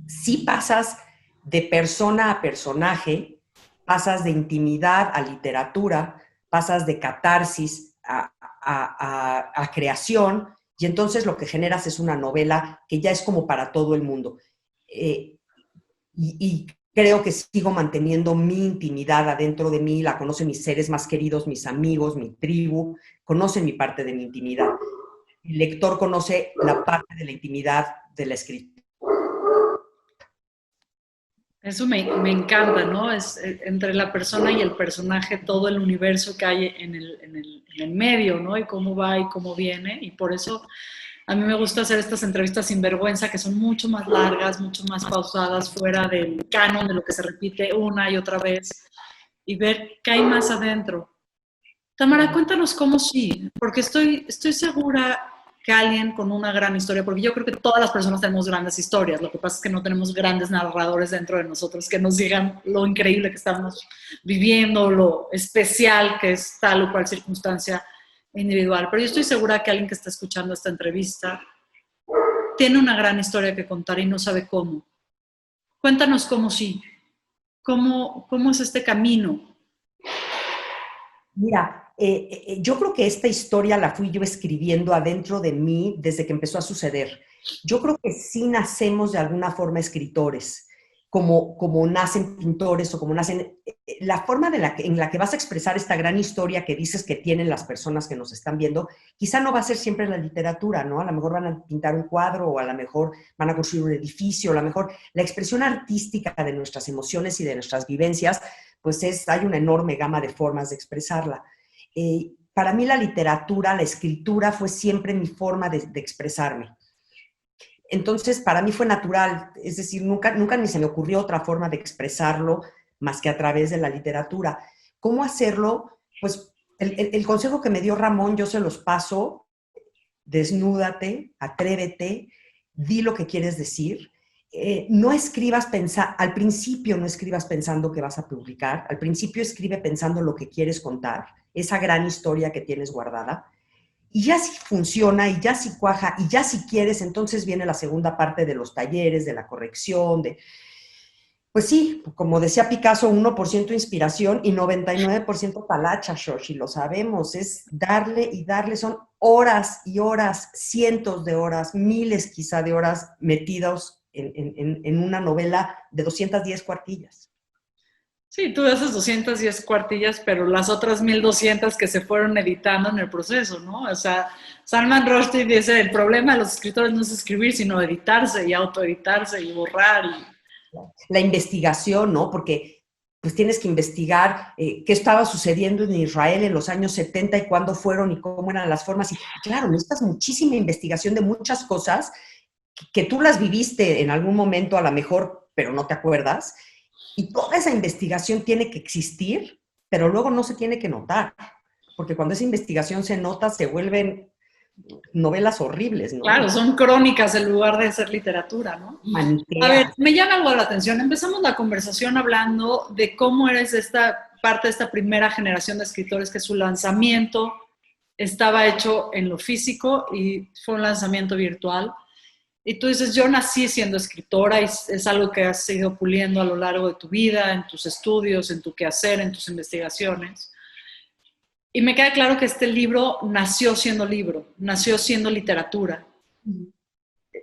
sí pasas de persona a personaje, pasas de intimidad a literatura, pasas de catarsis a creación, y entonces lo que generas es una novela que ya es como para todo el mundo. Y creo que sigo manteniendo mi intimidad adentro de mí, la conocen mis seres más queridos, mis amigos, mi tribu, conocen mi parte de mi intimidad. El lector conoce la parte de la intimidad de la escritura. Eso me encanta, ¿no? Es entre la persona y el personaje todo el universo que hay en el medio, ¿no? Y cómo va y cómo viene. Y por eso a mí me gusta hacer estas entrevistas sin vergüenza, que son mucho más largas, mucho más pausadas, fuera del canon de lo que se repite una y otra vez, y ver qué hay más adentro. Tamara, cuéntanos cómo sí, porque estoy segura que alguien con una gran historia, porque yo creo que todas las personas tenemos grandes historias, lo que pasa es que no tenemos grandes narradores dentro de nosotros que nos digan lo increíble que estamos viviendo, lo especial que es tal o cual circunstancia individual. Pero yo estoy segura que alguien que está escuchando esta entrevista tiene una gran historia que contar y no sabe cómo. Cuéntanos cómo sí, cómo es este camino. Mira, yo creo que esta historia la fui yo escribiendo adentro de mí desde que empezó a suceder. Yo creo que sí nacemos de alguna forma escritores, como nacen pintores o como nacen... La forma en la que vas a expresar esta gran historia que dices que tienen las personas que nos están viendo, quizá no va a ser siempre la literatura, ¿no? A lo mejor van a pintar un cuadro o a lo mejor van a construir un edificio, a lo mejor la expresión artística de nuestras emociones y de nuestras vivencias pues hay una enorme gama de formas de expresarla. Para mí la literatura, la escritura fue siempre mi forma de expresarme. Entonces, para mí fue natural, es decir, nunca ni se me ocurrió otra forma de expresarlo más que a través de la literatura. ¿Cómo hacerlo? Pues el consejo que me dio Ramón, yo se los paso: desnúdate, atrévete, di lo que quieres decir. No escribas al principio no escribas pensando que vas a publicar, al principio escribe pensando lo que quieres contar, esa gran historia que tienes guardada, y ya si funciona, y ya si cuaja, y ya si quieres, entonces viene la segunda parte de los talleres, de la corrección, pues sí, como decía Picasso, 1% inspiración y 99% talacha, Shoshi, lo sabemos, es darle y darle, son horas y horas, cientos de horas, miles quizá de horas metidos en una novela de 210 cuartillas. Sí, tú haces 210 cuartillas, pero las otras 1200 que se fueron editando en el proceso, ¿no? O sea, Salman Rushdie dice, el problema de los escritores no es escribir, sino editarse y autoeditarse y borrar. La investigación, ¿no? Porque pues tienes que investigar qué estaba sucediendo en Israel en los años 70 y cuándo fueron y cómo eran las formas. Y claro, necesitas muchísima investigación de muchas cosas que tú las viviste en algún momento a lo mejor, pero no te acuerdas. Y toda esa investigación tiene que existir, pero luego no se tiene que notar. Porque cuando esa investigación se nota, se vuelven novelas horribles, ¿no? Claro, son crónicas en lugar de ser literatura, ¿no? A ver, Maniqueas. me llama algo la atención. Empezamos la conversación hablando de cómo eres esta parte de esta primera generación de escritores que su lanzamiento estaba hecho en lo físico y fue un lanzamiento virtual. Y tú dices, yo nací siendo escritora y es algo que has ido puliendo a lo largo de tu vida, en tus estudios, en tu quehacer, en tus investigaciones. Y me queda claro que este libro, nació siendo literatura.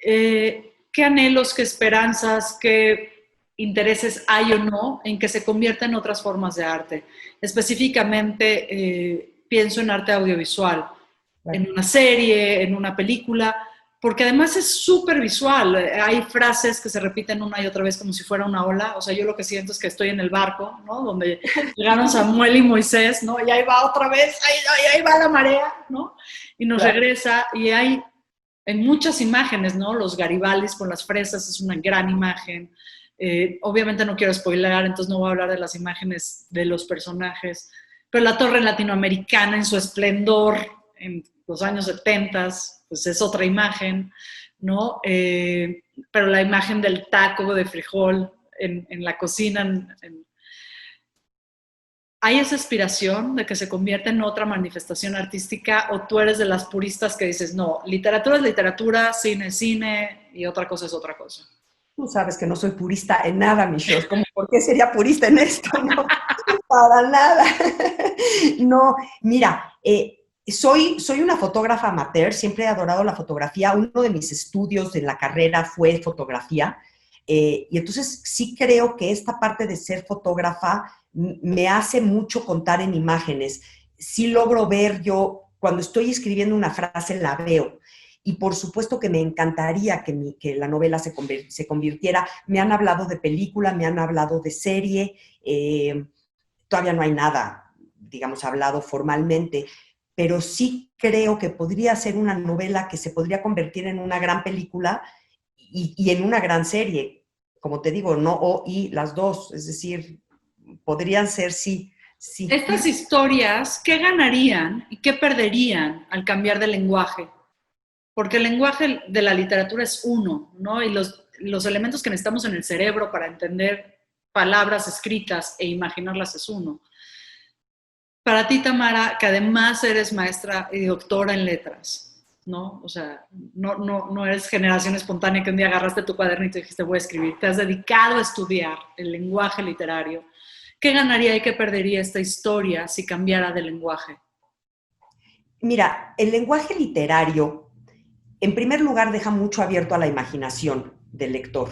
¿Qué anhelos, qué esperanzas, qué intereses hay o no en que se convierta en otras formas de arte? Específicamente, pienso en arte audiovisual, en una serie, en una película, porque además es súper visual. Hay frases que se repiten una y otra vez como si fuera una ola. O sea, yo lo que siento es que estoy en el barco, ¿no? Donde llegaron Samuel y Moisés, ¿no? Y ahí va otra vez, ahí va la marea, ¿no? Y nos regresa y hay en muchas imágenes, ¿no? Los Garibaldis con las fresas es una gran imagen. Obviamente no quiero spoiler, entonces no voy a hablar de las imágenes de los personajes, pero la torre latinoamericana en su esplendor en los años 70, pues es otra imagen, ¿no? Pero la imagen del taco de frijol en la cocina, ¿hay esa aspiración de que se convierta en otra manifestación artística o tú eres de las puristas que dices, no, literatura es literatura, cine es cine y otra cosa es otra cosa? Tú sabes que no soy purista en nada, mi show. Como, ¿por qué sería purista en esto? No, para nada. No, mira, soy una fotógrafa amateur, siempre he adorado la fotografía. Uno de mis estudios en la carrera fue fotografía. Y entonces sí creo que esta parte de ser fotógrafa me hace mucho contar en imágenes. Sí logro ver yo, cuando estoy escribiendo una frase, la veo. Y por supuesto que me encantaría que la novela se convirtiera. Me han hablado de película, me han hablado de serie. Todavía no hay nada, digamos, hablado formalmente, pero sí creo que podría ser una novela que se podría convertir en una gran película y en una gran serie. Como te digo, no o y las dos, es decir, podrían ser sí, sí. Estas historias, ¿qué ganarían y qué perderían al cambiar de lenguaje? Porque el lenguaje de la literatura es uno, ¿no? Y los elementos que necesitamos en el cerebro para entender palabras escritas e imaginarlas es uno. Para ti, Tamara, que además eres maestra y doctora en letras, ¿no? O sea, no eres generación espontánea que un día agarraste tu cuadernito y dijiste voy a escribir. Te has dedicado a estudiar el lenguaje literario. ¿Qué ganaría y qué perdería esta historia si cambiara de lenguaje? Mira, el lenguaje literario, en primer lugar, deja mucho abierto a la imaginación del lector.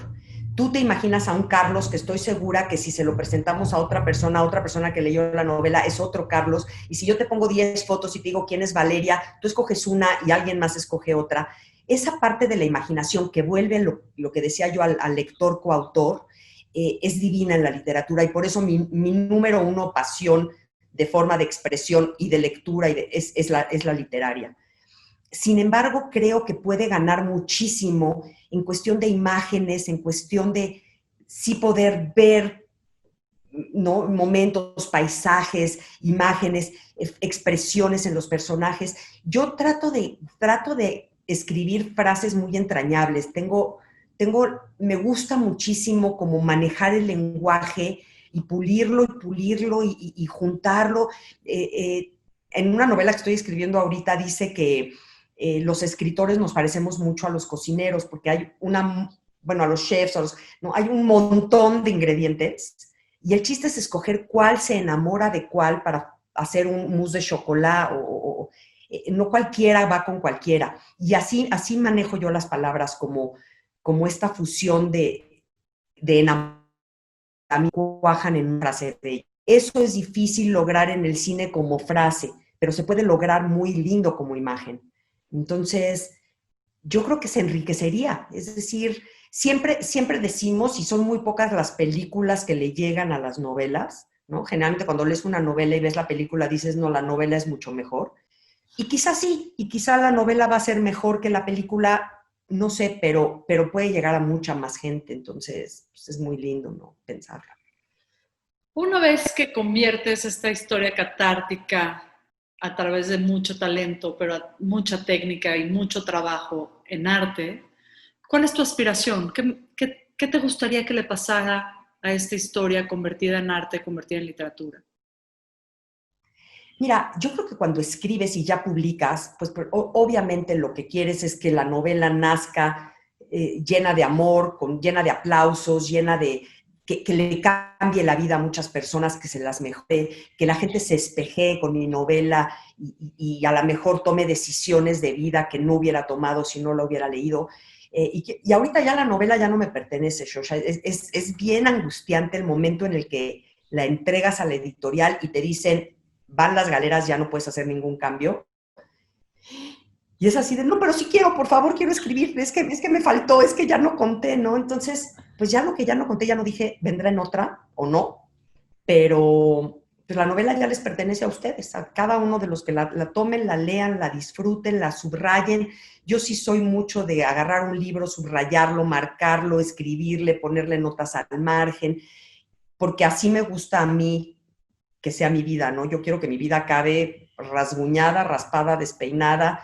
Tú te imaginas a un Carlos que estoy segura que si se lo presentamos a otra persona que leyó la novela, es otro Carlos. Y si yo te pongo 10 fotos y te digo quién es Valeria, tú escoges una y alguien más escoge otra. Esa parte de la imaginación que vuelve lo que decía yo al lector coautor, es divina en la literatura y por eso mi número uno pasión de forma de expresión y de lectura es la literaria. Sin embargo, creo que puede ganar muchísimo en cuestión de imágenes, en cuestión de sí poder ver, ¿no?, momentos, paisajes, imágenes, expresiones en los personajes. Yo trato de escribir frases muy entrañables. Me gusta muchísimo como manejar el lenguaje y pulirlo y juntarlo. En una novela que estoy escribiendo ahorita dice que los escritores nos parecemos mucho a los cocineros porque hay bueno, a los chefs, no, hay un montón de ingredientes y el chiste es escoger cuál se enamora de cuál para hacer un mousse de chocolate no cualquiera va con cualquiera. Y así manejo yo las palabras como esta fusión de enamoramiento cuajan en una frase de ella. Eso es difícil lograr en el cine como frase, pero se puede lograr muy lindo como imagen. Entonces, yo creo que se enriquecería. Es decir, siempre decimos, y son muy pocas las películas que le llegan a las novelas, ¿no? Generalmente cuando lees una novela y ves la película dices, no, la novela es mucho mejor. Y quizás sí, y quizás la novela va a ser mejor que la película, no sé, pero puede llegar a mucha más gente. Entonces, pues es muy lindo, ¿no?, pensarlo. Una vez que conviertes esta historia catártica a través de mucho talento, pero mucha técnica y mucho trabajo en arte, ¿cuál es tu aspiración? ¿Qué te gustaría que le pasara a esta historia convertida en arte, convertida en literatura? Mira, yo creo que cuando escribes y ya publicas, pues obviamente lo que quieres es que la novela nazca llena de amor, llena de aplausos, que le cambie la vida a muchas personas, que se las mejore, que la gente se espejee con mi novela y a lo mejor tome decisiones de vida que no hubiera tomado si no la hubiera leído. Y ahorita ya la novela ya no me pertenece, Shosha. Es bien angustiante el momento en el que la entregas a la editorial y te dicen, van las galeras, ya no puedes hacer ningún cambio. Y es así de, no, pero sí quiero, por favor, quiero escribir, es que me faltó, es que ya no conté, ¿no? Entonces, pues ya lo que ya no conté, ya no dije, vendrá en otra o no, pero pues la novela ya les pertenece a ustedes, a cada uno de los que la tomen, la lean, la disfruten, la subrayen. Yo sí soy mucho de agarrar un libro, subrayarlo, marcarlo, escribirle, ponerle notas al margen, porque así me gusta a mí que sea mi vida, ¿no? Yo quiero que mi vida acabe rasguñada, raspada, despeinada,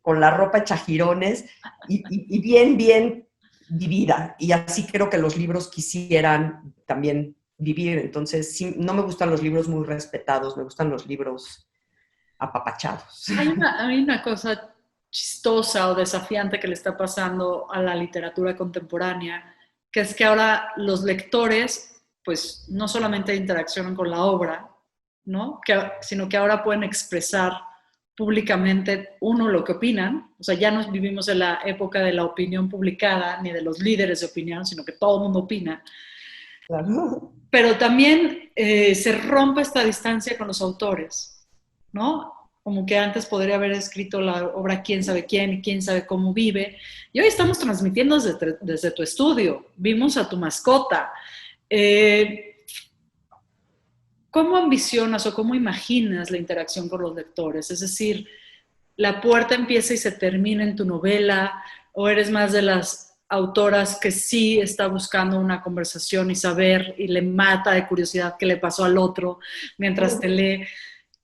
con la ropa hecha jirones y bien vivida. Y así creo que los libros quisieran también vivir. Entonces, sí, no me gustan los libros muy respetados, me gustan los libros apapachados. Hay una cosa chistosa o desafiante que le está pasando a la literatura contemporánea, que es que ahora los lectores, pues no solamente interaccionan con la obra, ¿no? Sino que ahora pueden expresar públicamente uno lo que opinan. O sea, ya no vivimos en la época de la opinión publicada ni de los líderes de opinión, sino que todo el mundo opina. Claro. Pero también se rompe esta distancia con los autores, ¿no? Como que antes podría haber escrito la obra quién sabe quién y quién sabe cómo vive. Y hoy estamos transmitiendo desde tu estudio. Vimos a tu mascota. ¿Cómo ambicionas o cómo imaginas la interacción con los lectores? Es decir, ¿la puerta empieza y se termina en tu novela? ¿O eres más de las autoras que sí está buscando una conversación y saber y le mata de curiosidad qué le pasó al otro mientras te lee?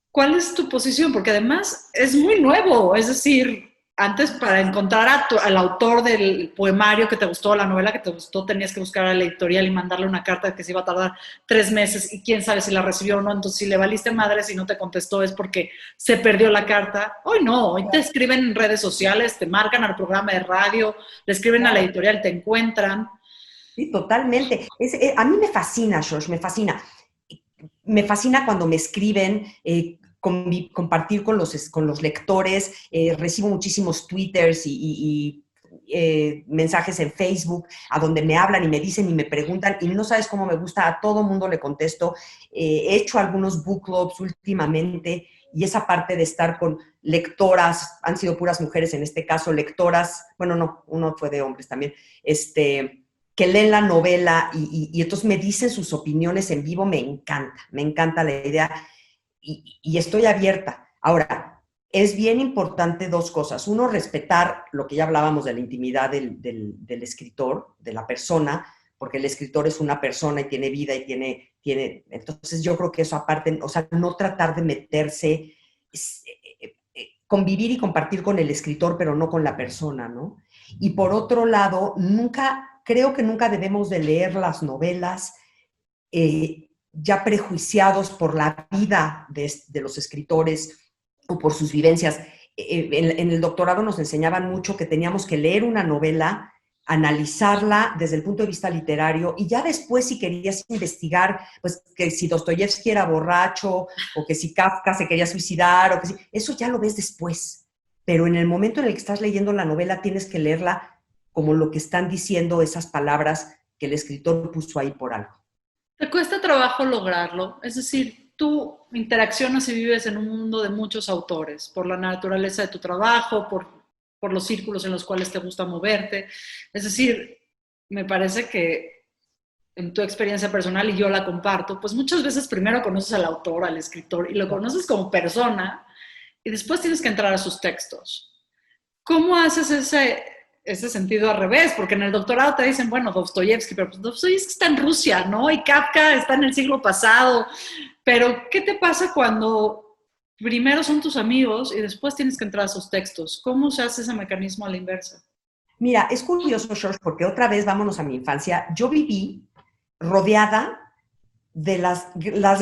¿Cuál es tu posición? Porque además es muy nuevo, es decir, antes para encontrar al autor del poemario que te gustó, la novela que te gustó, tenías que buscar a la editorial y mandarle una carta que se iba a tardar 3 meses y quién sabe si la recibió o no. Entonces, si le valiste madre, si no te contestó es porque se perdió la carta. Hoy no, hoy te escriben en redes sociales, te marcan al programa de radio, le escriben a la editorial, te encuentran. Sí, totalmente. A mí me fascina, George, me fascina. Me fascina cuando me escriben, compartir con los lectores, recibo muchísimos twitters y mensajes en Facebook a donde me hablan y me dicen y me preguntan y no sabes cómo me gusta, a todo mundo le contesto. He hecho algunos book clubs últimamente y esa parte de estar con lectoras, han sido puras mujeres en este caso, lectoras, bueno, no, uno fue de hombres también, que leen la novela y entonces me dicen sus opiniones en vivo, me encanta la idea y estoy abierta. Ahora, es bien importante dos cosas. Uno, respetar lo que ya hablábamos de la intimidad del escritor, de la persona, porque el escritor es una persona y tiene vida y tiene, entonces yo creo que eso aparte, o sea, no tratar de meterse, convivir y compartir con el escritor, pero no con la persona, ¿no? Y por otro lado, creo que nunca debemos de leer las novelas ya prejuiciados por la vida de los escritores o por sus vivencias. En el doctorado nos enseñaban mucho que teníamos que leer una novela, analizarla desde el punto de vista literario y ya después si querías investigar, pues que si Dostoyevsky era borracho o que si Kafka se quería suicidar o que si, eso ya lo ves después. Pero en el momento en el que estás leyendo la novela tienes que leerla como lo que están diciendo esas palabras que el escritor puso ahí por algo. ¿Te cuesta trabajo lograrlo? Es decir, tú interaccionas y vives en un mundo de muchos autores, por la naturaleza de tu trabajo, por los círculos en los cuales te gusta moverte. Es decir, me parece que en tu experiencia personal, y yo la comparto, pues muchas veces primero conoces al autor, al escritor, y lo conoces como persona, y después tienes que entrar a sus textos. ¿Cómo haces ese sentido al revés? Porque en el doctorado te dicen, bueno, Dostoyevsky, pero pues Dostoyevsky está en Rusia, ¿no? Y Kafka está en el siglo pasado. Pero, ¿qué te pasa cuando primero son tus amigos y después tienes que entrar a sus textos? ¿Cómo se hace ese mecanismo a la inversa? Mira, es curioso, George, porque otra vez vámonos a mi infancia. Yo viví rodeada de las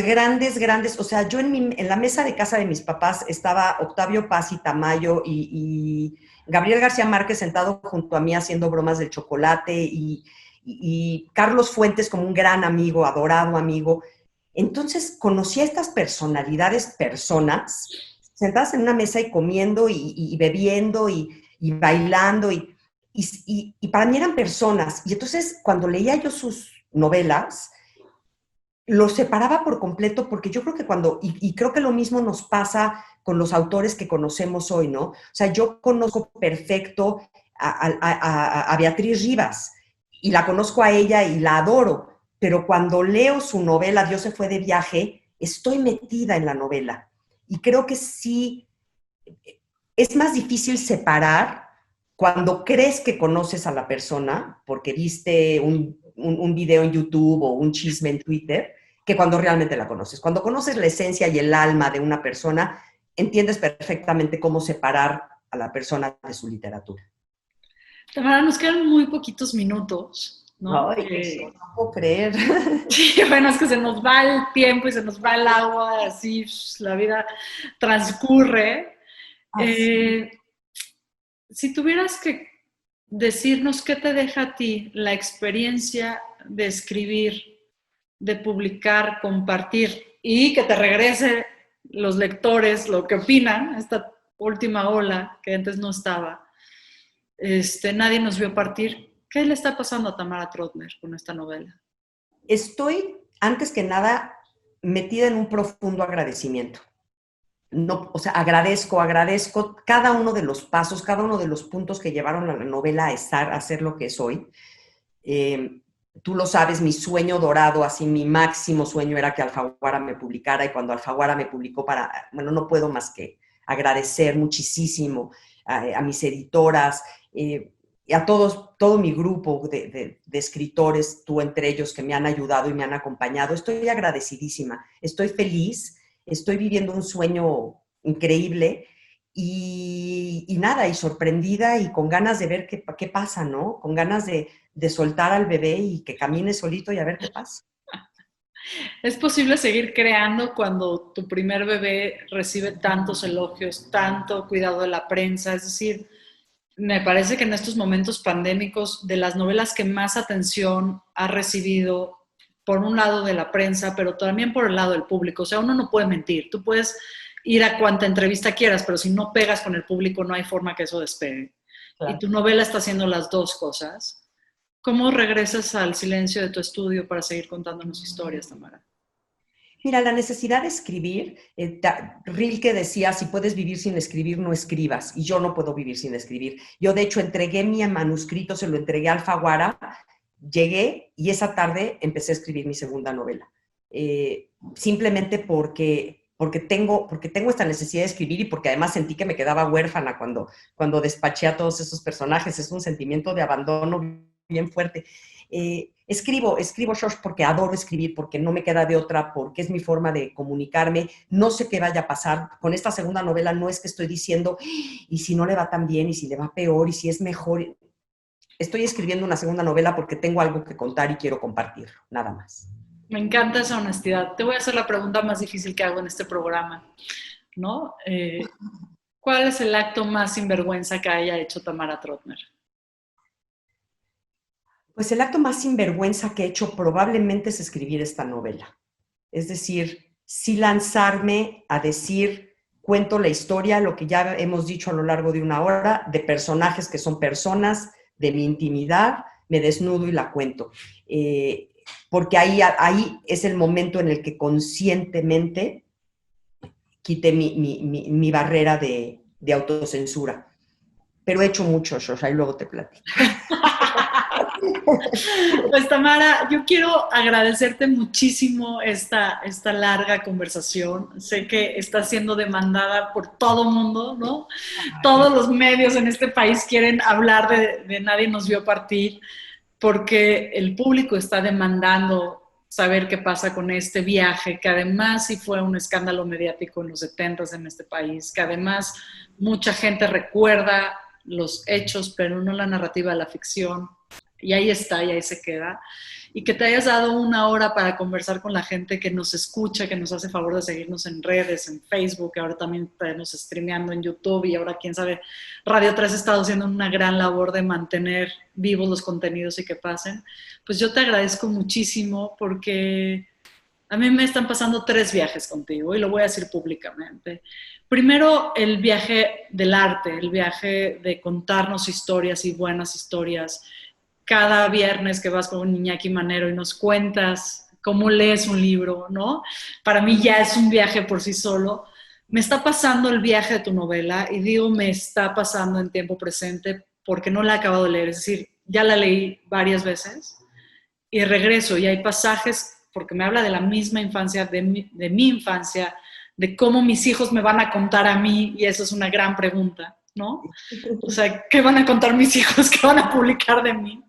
grandes, o sea, yo en la mesa de casa de mis papás estaba Octavio Paz y Tamayo y Gabriel García Márquez sentado junto a mí haciendo bromas del chocolate y Carlos Fuentes como un gran amigo, adorado amigo. Entonces conocí a estas personas, sentadas en una mesa y comiendo y bebiendo y bailando y para mí eran personas. Y entonces cuando leía yo sus novelas, lo separaba por completo porque yo creo que y creo que lo mismo nos pasa con los autores que conocemos hoy, ¿no? O sea, yo conozco perfecto a Beatriz Rivas y la conozco a ella y la adoro, pero cuando leo su novela Dios se fue de viaje, estoy metida en la novela. Y creo que sí, es más difícil separar cuando crees que conoces a la persona, porque viste un video en YouTube o un chisme en Twitter, que cuando realmente la conoces. Cuando conoces la esencia y el alma de una persona, entiendes perfectamente cómo separar a la persona de su literatura. Tamara, nos quedan muy poquitos minutos, ¿no? Ay, no puedo creer. Sí, bueno, es que se nos va el tiempo y se nos va el agua, así la vida transcurre. Así. Si tuvieras que decirnos qué te deja a ti la experiencia de escribir, de publicar, compartir y que te regrese los lectores lo que opinan, esta última ola que antes no estaba, nadie nos vio partir. ¿Qué le está pasando a Tamara Trotner con esta novela? Estoy, antes que nada, metida en un profundo agradecimiento. No, o sea, agradezco cada uno de los pasos, cada uno de los puntos que llevaron a la novela a ser lo que es hoy. Tú lo sabes, mi sueño dorado, así mi máximo sueño era que Alfaguara me publicara y cuando Alfaguara me publicó bueno, no puedo más que agradecer muchísimo a mis editoras, y a todo mi grupo de escritores, tú entre ellos, que me han ayudado y me han acompañado. Estoy agradecidísima, estoy feliz, estoy viviendo un sueño increíble y y nada, y sorprendida y con ganas de ver qué pasa, ¿no? Con ganas de soltar al bebé y que camine solito y a ver qué pasa. ¿Es posible seguir creando cuando tu primer bebé recibe tantos elogios, tanto cuidado de la prensa? Es decir, me parece que en estos momentos pandémicos, de las novelas que más atención ha recibido, por un lado de la prensa, pero también por el lado del público. O sea, uno no puede mentir. Tú puedes ir a cuanta entrevista quieras, pero si no pegas con el público, no hay forma que eso despegue. Claro. Y tu novela está haciendo las dos cosas. ¿Cómo regresas al silencio de tu estudio para seguir contándonos historias, Tamara? Mira, la necesidad de escribir, Rilke decía, si puedes vivir sin escribir, no escribas, y yo no puedo vivir sin escribir. Yo, de hecho, entregué mi manuscrito, se lo entregué a Alfaguara, llegué y esa tarde empecé a escribir mi segunda novela. Simplemente porque tengo esta necesidad de escribir y porque además sentí que me quedaba huérfana cuando despaché a todos esos personajes. Es un sentimiento de abandono bien fuerte. Escribo, Josh, porque adoro escribir, porque no me queda de otra, porque es mi forma de comunicarme. No sé qué vaya a pasar. Con esta segunda novela no es que estoy diciendo, y si no le va tan bien, y si le va peor, y si es mejor. Estoy escribiendo una segunda novela porque tengo algo que contar y quiero compartirlo, nada más. Me encanta esa honestidad. Te voy a hacer la pregunta más difícil que hago en este programa, ¿no? ¿Cuál es el acto más sinvergüenza que haya hecho Tamara Trotner? Pues el acto más sinvergüenza que he hecho probablemente es escribir esta novela. Es decir, sí lanzarme a decir, cuento la historia, lo que ya hemos dicho a lo largo de una hora, de personajes que son personas, de mi intimidad, me desnudo y la cuento. Porque ahí es el momento en el que conscientemente quité mi barrera de autocensura. Pero he hecho mucho, Shosha, y luego te platico. Pues Tamara, yo quiero agradecerte muchísimo esta larga conversación. Sé que está siendo demandada por todo el mundo, ¿no? Todos los medios en este país quieren hablar de Nadie nos vio partir, porque el público está demandando saber qué pasa con este viaje, que además sí fue un escándalo mediático en los 70s en este país, que además mucha gente recuerda los hechos, pero no la narrativa de la ficción. Y ahí está, y ahí se queda. Y que te hayas dado una hora para conversar con la gente que nos escucha, que nos hace favor de seguirnos en redes, en Facebook, ahora también estamos streameando en YouTube y ahora, quién sabe, Radio 3 ha estado haciendo una gran labor de mantener vivos los contenidos y que pasen. Pues yo te agradezco muchísimo porque a mí me están pasando 3 viajes contigo y lo voy a decir públicamente. Primero, el viaje del arte, el viaje de contarnos historias y buenas historias. Cada viernes que vas con Iñaki Manero y nos cuentas cómo lees un libro, ¿no? Para mí ya es un viaje por sí solo. Me está pasando el viaje de tu novela y digo me está pasando en tiempo presente porque no la he acabado de leer. Es decir, ya la leí varias veces y regreso y hay pasajes porque me habla de la misma infancia, de mi infancia, de cómo mis hijos me van a contar a mí y eso es una gran pregunta, ¿no? O sea, ¿qué van a contar mis hijos? ¿Qué van a publicar de mí?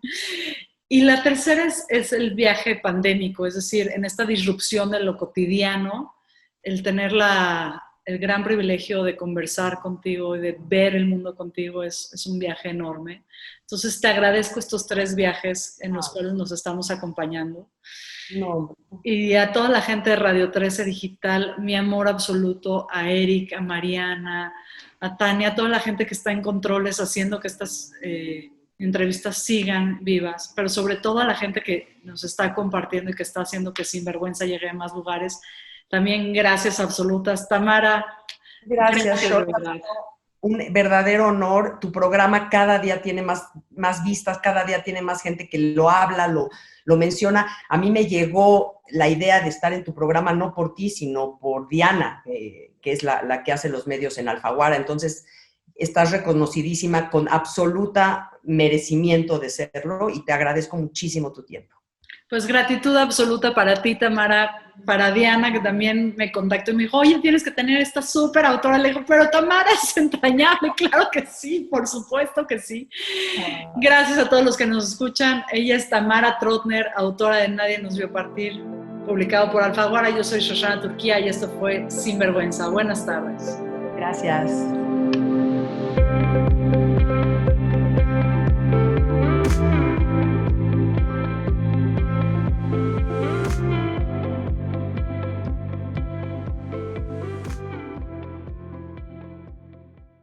Y la tercera es el viaje pandémico, es decir, en esta disrupción de lo cotidiano, el tener el gran privilegio de conversar contigo y de ver el mundo contigo es un viaje enorme. Entonces, te agradezco estos 3 viajes en los cuales nos estamos acompañando. No. Y a toda la gente de Radio 13 Digital, mi amor absoluto, a Eric, a Mariana, a Tania, a toda la gente que está en controles haciendo que estas entrevistas sigan vivas, pero sobre todo a la gente que nos está compartiendo y que está haciendo que Sinvergüenza llegue a más lugares. También gracias absolutas. Tamara. Gracias, un verdadero honor. Tu programa cada día tiene más vistas, cada día tiene más gente que lo habla, lo menciona. A mí me llegó la idea de estar en tu programa no por ti, sino por Diana, que es la que hace los medios en Alfaguara. Entonces, estás reconocidísima con absoluta merecimiento de serlo y te agradezco muchísimo tu tiempo. Pues gratitud absoluta para ti, Tamara, para Diana, que también me contactó y me dijo, oye, tienes que tener esta súper autora. Le digo, pero Tamara es entrañable. Claro que sí, por supuesto que sí. Gracias a todos los que nos escuchan. Ella es Tamara Trotner, autora de Nadie nos vio partir, publicado por Alfaguara. Yo soy Shoshana Turquía y esto fue Sinvergüenza. Buenas tardes. Gracias.